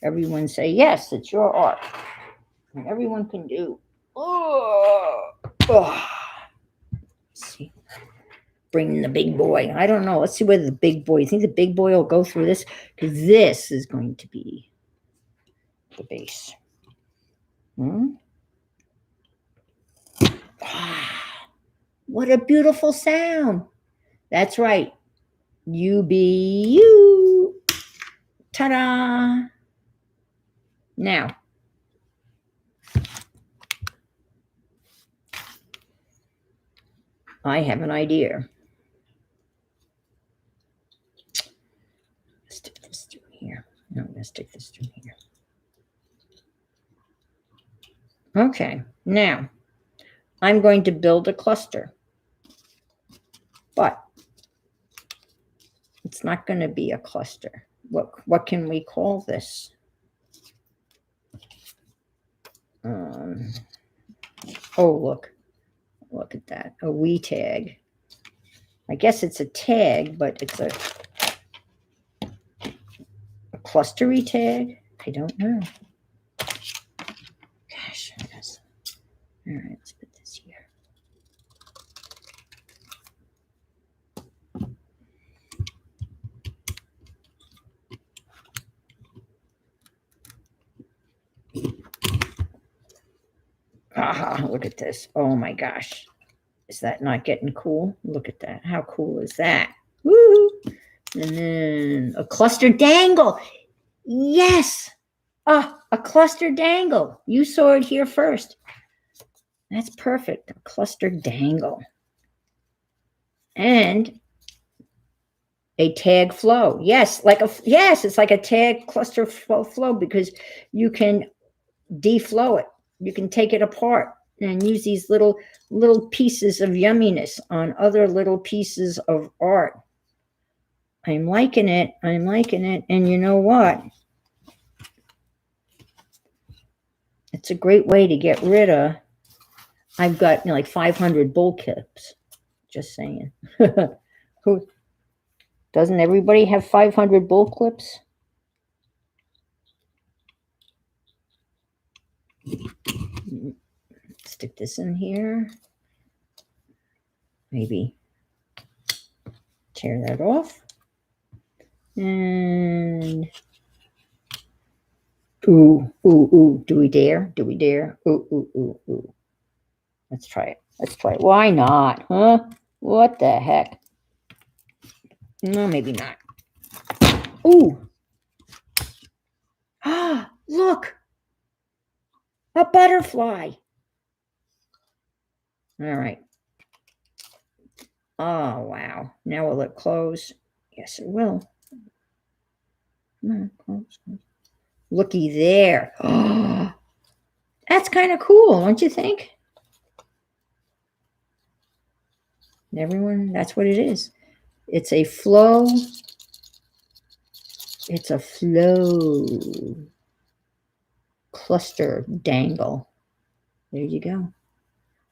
Everyone say, yes, it's your art. And everyone can do. See, bringing the big boy. I don't know. Let's see whether the big boy. You think the big boy will go through this? Because this is going to be the base. What a beautiful sound. That's right. You be you. Ta-da. Now, I have an idea. Stick this through here. No, I'm going to stick this through here. Okay, now I'm going to build a cluster, but it's not going to be a cluster. What can we call this? Oh, look at that. A wee tag. I guess it's a tag, but it's a clustery tag. I don't know. Gosh, all right, let's put this here. Look at this. Oh my gosh. Is that not getting cool? Look at that. How cool is that? Woo! And then a cluster dangle. Yes. A cluster dangle. You saw it here first. That's perfect. A cluster dangle. And A tag flow. Yes, it's like a tag cluster flow because you can deflow it. You can take it apart and use these little pieces of yumminess on other little pieces of art. I'm liking it. I'm liking it. And you know what? It's a great way to get rid of. I've got like 500 bull clips. Just saying. Who doesn't everybody have 500 bull clips? Stick this in here. Maybe tear that off. And ooh, ooh, ooh. Do we dare? Do we dare? Ooh, ooh, ooh, ooh. Let's try it. Let's try it. Why not? Huh? What the heck? No, maybe not. Ooh. Ah, look. A butterfly. All right. Oh, wow. Now will it close? Yes, it will. No, close. Looky there. Oh, that's kind of cool, don't you think? Everyone, that's what it is. It's a flow. It's a flow cluster dangle. There you go.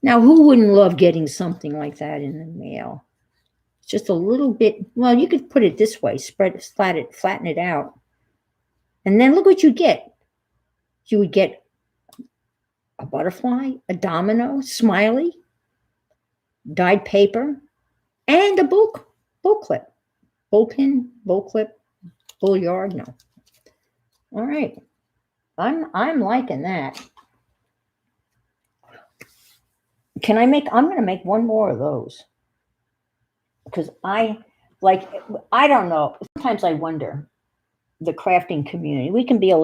Now, who wouldn't love getting something like that in the mail? Just a little bit. Well, you could put it this way, flatten it out. And then look what you get. You would get a butterfly, a domino, smiley, dyed paper, and a bull clip. Bullpin, bull clip, bull yard. No. All right. I'm liking that. I'm going to make one more of those. Because I don't know. Sometimes I wonder, the crafting community, we can be just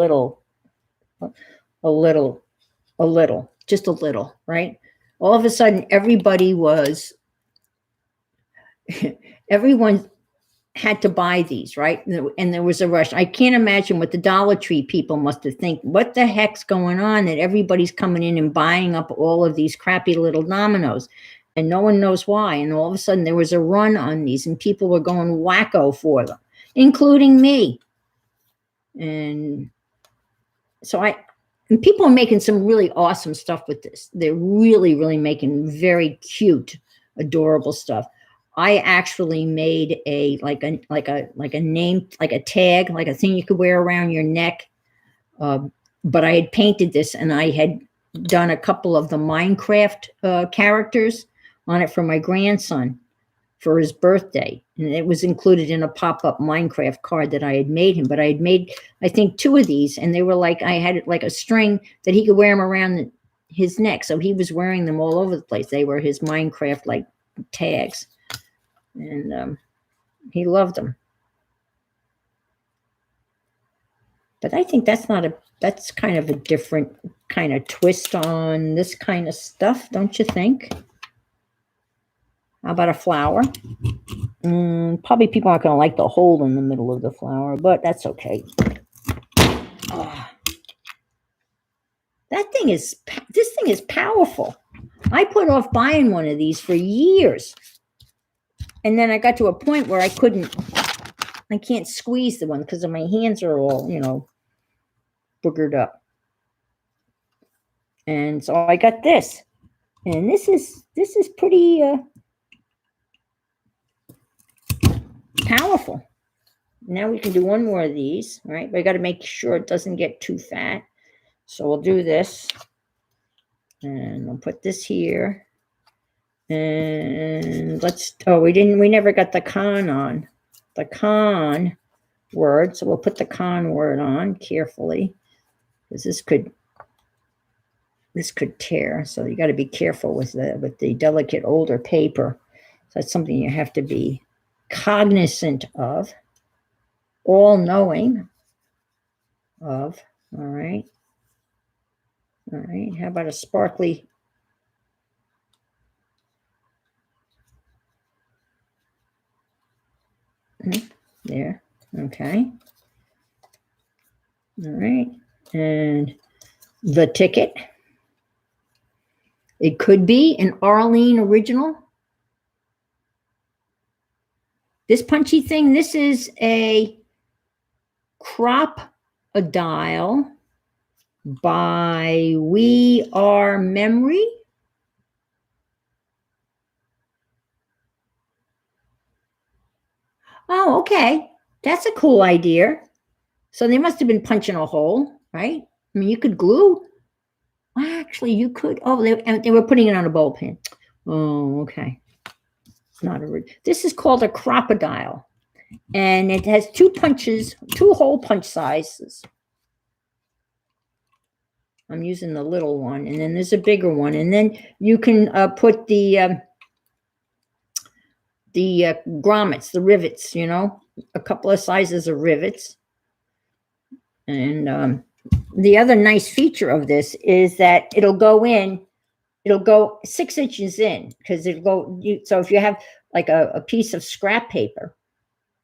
a little, right? All of a sudden, everyone had to buy these, right? And there was a rush. I can't imagine what the Dollar Tree people must have think. What the heck's going on that everybody's coming in and buying up all of these crappy little dominoes? And no one knows why. And all of a sudden there was a run on these and people were going wacko for them, including me. And so and people are making some really awesome stuff with this. They're really, really making very cute, adorable stuff. I actually made a name, like a tag, like a thing you could wear around your neck. But I had painted this and I had done a couple of the Minecraft characters on it for my grandson for his birthday. And it was included in a pop-up Minecraft card that I had made him. But I had made, I think, 2 of these, and they were like, I had like a string that he could wear them around his neck. So he was wearing them all over the place. They were his Minecraft like tags. And he loved them. But I think that's kind of a different kind of twist on this kind of stuff, don't you think? How about a flower? Probably people aren't going to like the hole in the middle of the flower, but that's okay. This thing is powerful. I put off buying one of these for years. And then I got to a point where I can't squeeze the one because my hands are all, boogered up. And so I got this. And this is pretty powerful. Now we can do one more of these, right? But I got to make sure it doesn't get too fat. So we'll do this. And I'll put this here. And we never got the con on. The con word. So we'll put the con word on carefully. Because this could tear. So you got to be careful with the delicate older paper. So that's something you have to be cognizant of, all knowing of. All right. How about a sparkly? There. Okay. All right. And the ticket. It could be an Arlene original. This punchy thing, this is a crop-a-dial by We Are Memory. Oh, okay. That's a cool idea. So they must have been punching a hole, right? I mean, you could glue. Well, actually, you could. Oh, they were putting it on a ball pin. Oh, okay. Not a. This is called a crocodile, and it has two hole punch sizes. I'm using the little one, and then there's a bigger one, and then you can put the grommets, the rivets. You know, a couple of sizes of rivets, and the other nice feature of this is that it'll go 6 inches in, because it'll go. So if you have like a piece of scrap paper,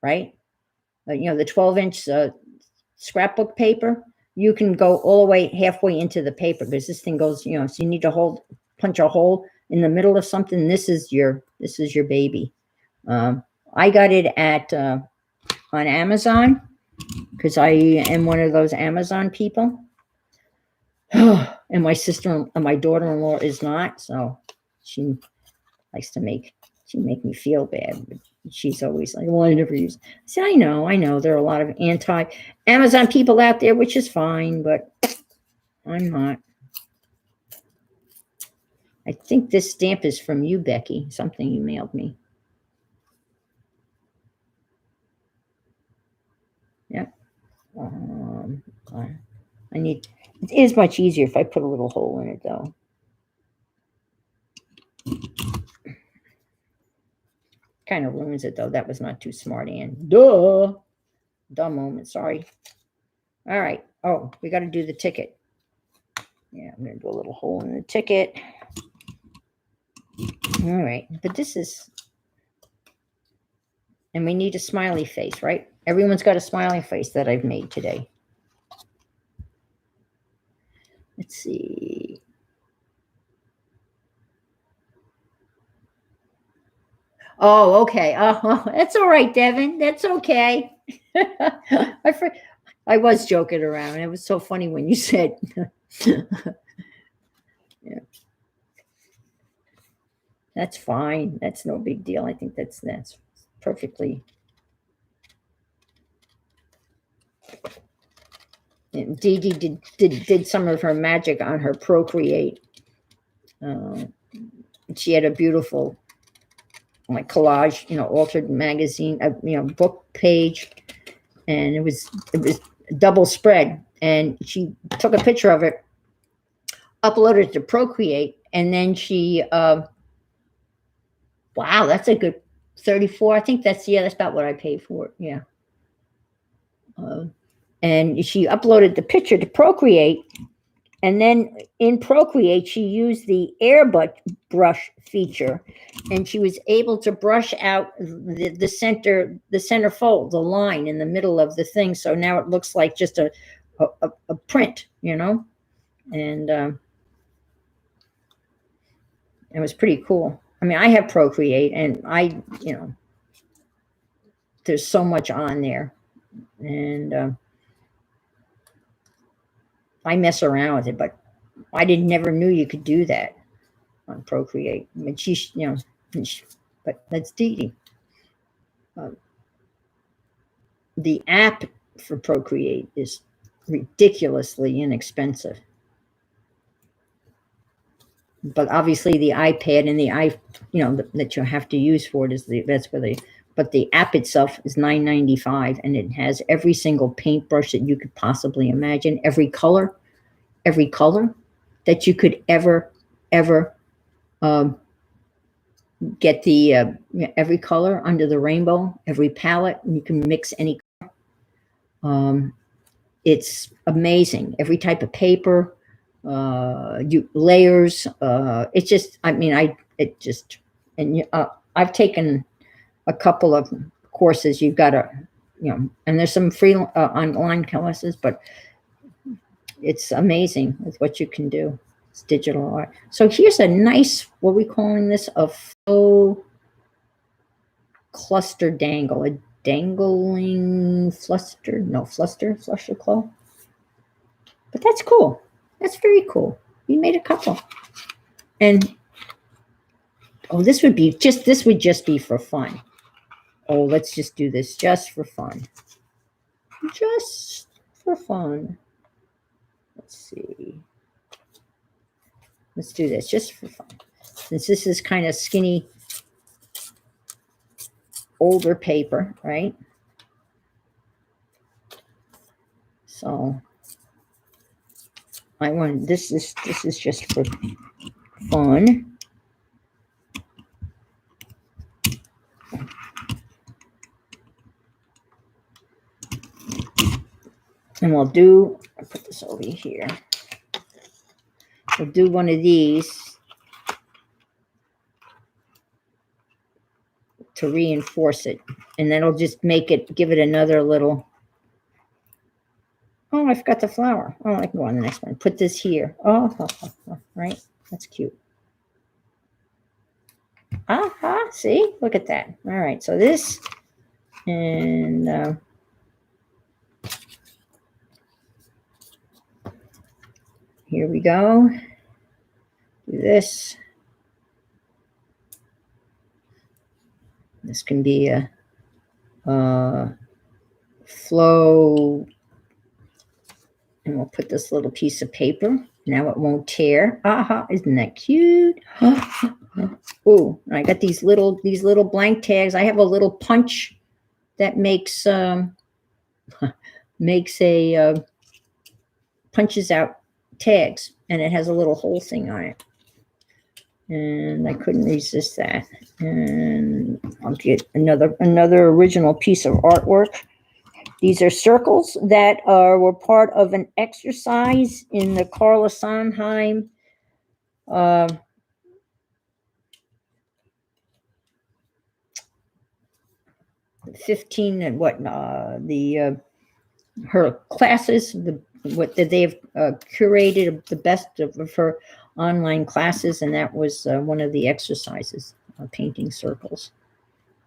right? The 12-inch scrapbook paper, you can go all the way halfway into the paper, because this thing goes, so you need to punch a hole in the middle of something. This is your baby. I got it on Amazon, because I am one of those Amazon people. And my daughter-in-law is not, so she likes to make me feel bad. But she's always like, well, I never use. I said, I know. There are a lot of anti-Amazon people out there, which is fine, but I'm not. I think this stamp is from you, Becky, something you mailed me. Yep. It is much easier if I put a little hole in it, though. Kind of ruins it, though. That was not too smart, Ann. Dumb moment. Sorry. All right. Oh, we got to do the ticket. Yeah, I'm going to do a little hole in the ticket. All right. But this is... And we need a smiley face, right? Everyone's got a smiley face that I've made today. Let's see. Oh, okay. Oh, that's all right, Devin. That's okay. I was joking around. It was so funny when you said. Yeah. That's fine. That's no big deal. I think that's perfectly. And Dee Dee did some of her magic on her Procreate. She had a beautiful, like, collage, altered magazine, book page, and it was double spread. And she took a picture of it, uploaded it to Procreate, and then she, wow, that's a good 34. I think that's about what I paid for it. Yeah. And she uploaded the picture to Procreate, and then in Procreate, she used the airbrush feature, and she was able to brush out the center fold, the line in the middle of the thing. So now it looks like just a print, and it was pretty cool. I mean, I have Procreate, and there's so much on there, and I mess around with it, but I never knew you could do that on Procreate. I mean, but that's Dee Dee. The app for Procreate is ridiculously inexpensive. But obviously the iPad and that you have to use for it but the app itself is $9.95, and it has every single paintbrush that you could possibly imagine, every color that you could ever get, every color under the rainbow, every palette, and you can mix any color. It's amazing. Every type of paper, layers. It's just, I've taken a couple of courses. You've got to and there's some free online classes, but it's amazing with what you can do. It's digital art. So here's a nice, what are we calling this? A faux cluster dangle. A dangling fluster. No, fluster claw. But that's cool. That's very cool. We made a couple. And, oh, this would just be for fun. Oh, let's just do this just for fun. Just for fun. Let's see. Let's do this just for fun. Since this is kind of skinny, older paper, right? So I want this is just for fun. And I'll put this over here. We'll do one of these to reinforce it. And that'll just give it another little. Oh, I forgot the flower. Oh, I can go on the next one. Put this here. Oh, right. That's cute. See? Look at that. All right. So this and here we go. Do this. This can be a flow. And we'll put this little piece of paper. Now it won't tear. Isn't that cute? Oh, I got these little blank tags. I have a little punch that makes punches out tags, and it has a little hole thing on it. And I couldn't resist that. And I'll get another original piece of artwork. These are circles that were part of an exercise in the Carla Sondheim her classes, what they have curated the best of her online classes, and that was one of the exercises, painting circles.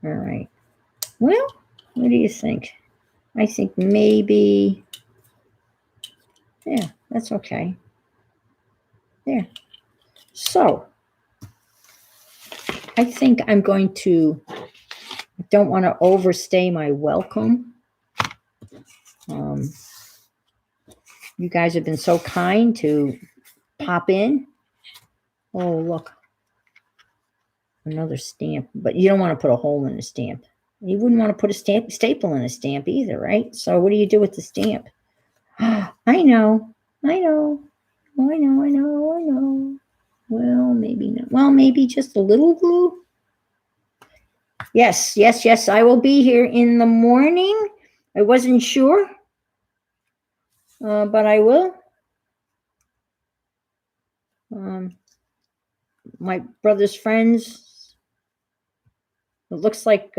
All right. Well, what do you think? I think maybe, yeah, that's okay. There. So, I think I'm going to, I don't want to overstay my welcome. You guys have been so kind to pop in. Oh, look. Another stamp. But you don't want to put a hole in the stamp. You wouldn't want to put a staple in a stamp either, right? So what do you do with the stamp? I know. Well, maybe not. Well, maybe just a little glue. Yes. I will be here in the morning. I wasn't sure, but I will. My brother's friends. It looks like,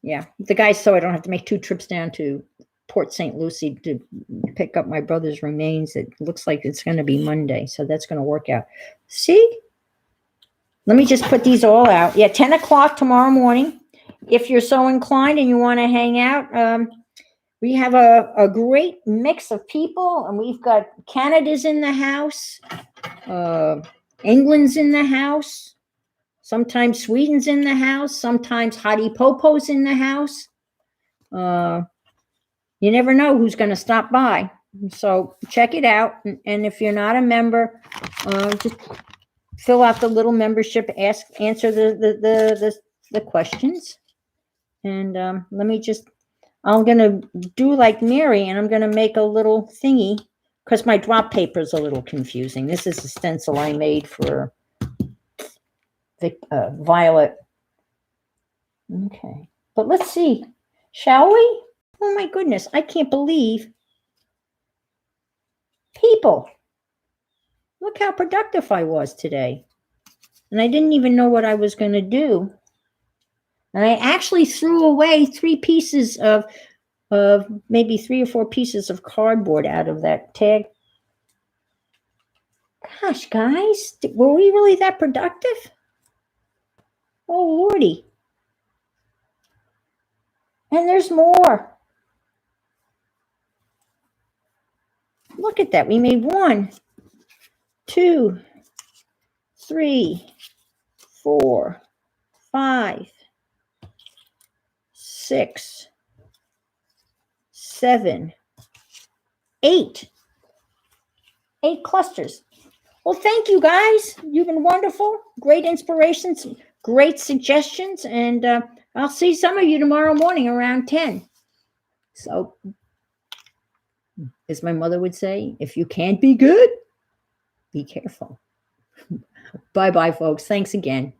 yeah, the guy, so I don't have to make 2 trips down to Port St. Lucie to pick up my brother's remains. It looks like it's going to be Monday, so that's going to work out. See? Let me just put these all out. Yeah, 10 o'clock tomorrow morning. If you're so inclined and you want to hang out, we have a great mix of people, and we've got Canada's in the house, England's in the house, sometimes Sweden's in the house, sometimes Hottie Popo's in the house. You never know who's going to stop by. So check it out. And if you're not a member, just fill out the little membership, answer the questions. And let me just, I'm going to do like Mary, and I'm going to make a little thingy because my drop paper is a little confusing. This is a stencil I made for Violet. Okay. But let's see. Shall we? Oh my goodness. I can't believe. People. Look how productive I was today. And I didn't even know what I was going to do. And I actually threw away 3 pieces of of maybe 3 or 4 pieces of cardboard out of that tag. Gosh, guys, were we really that productive? Oh, Lordy. And there's more. Look at that. We made 1, 2, 3, 4, 5, 6, 7, 8. 8 clusters. Well, thank you, guys. You've been wonderful. Great inspirations, great suggestions, and I'll see some of you tomorrow morning around 10. So, as my mother would say, if you can't be good, be careful. Bye-bye, folks. Thanks again.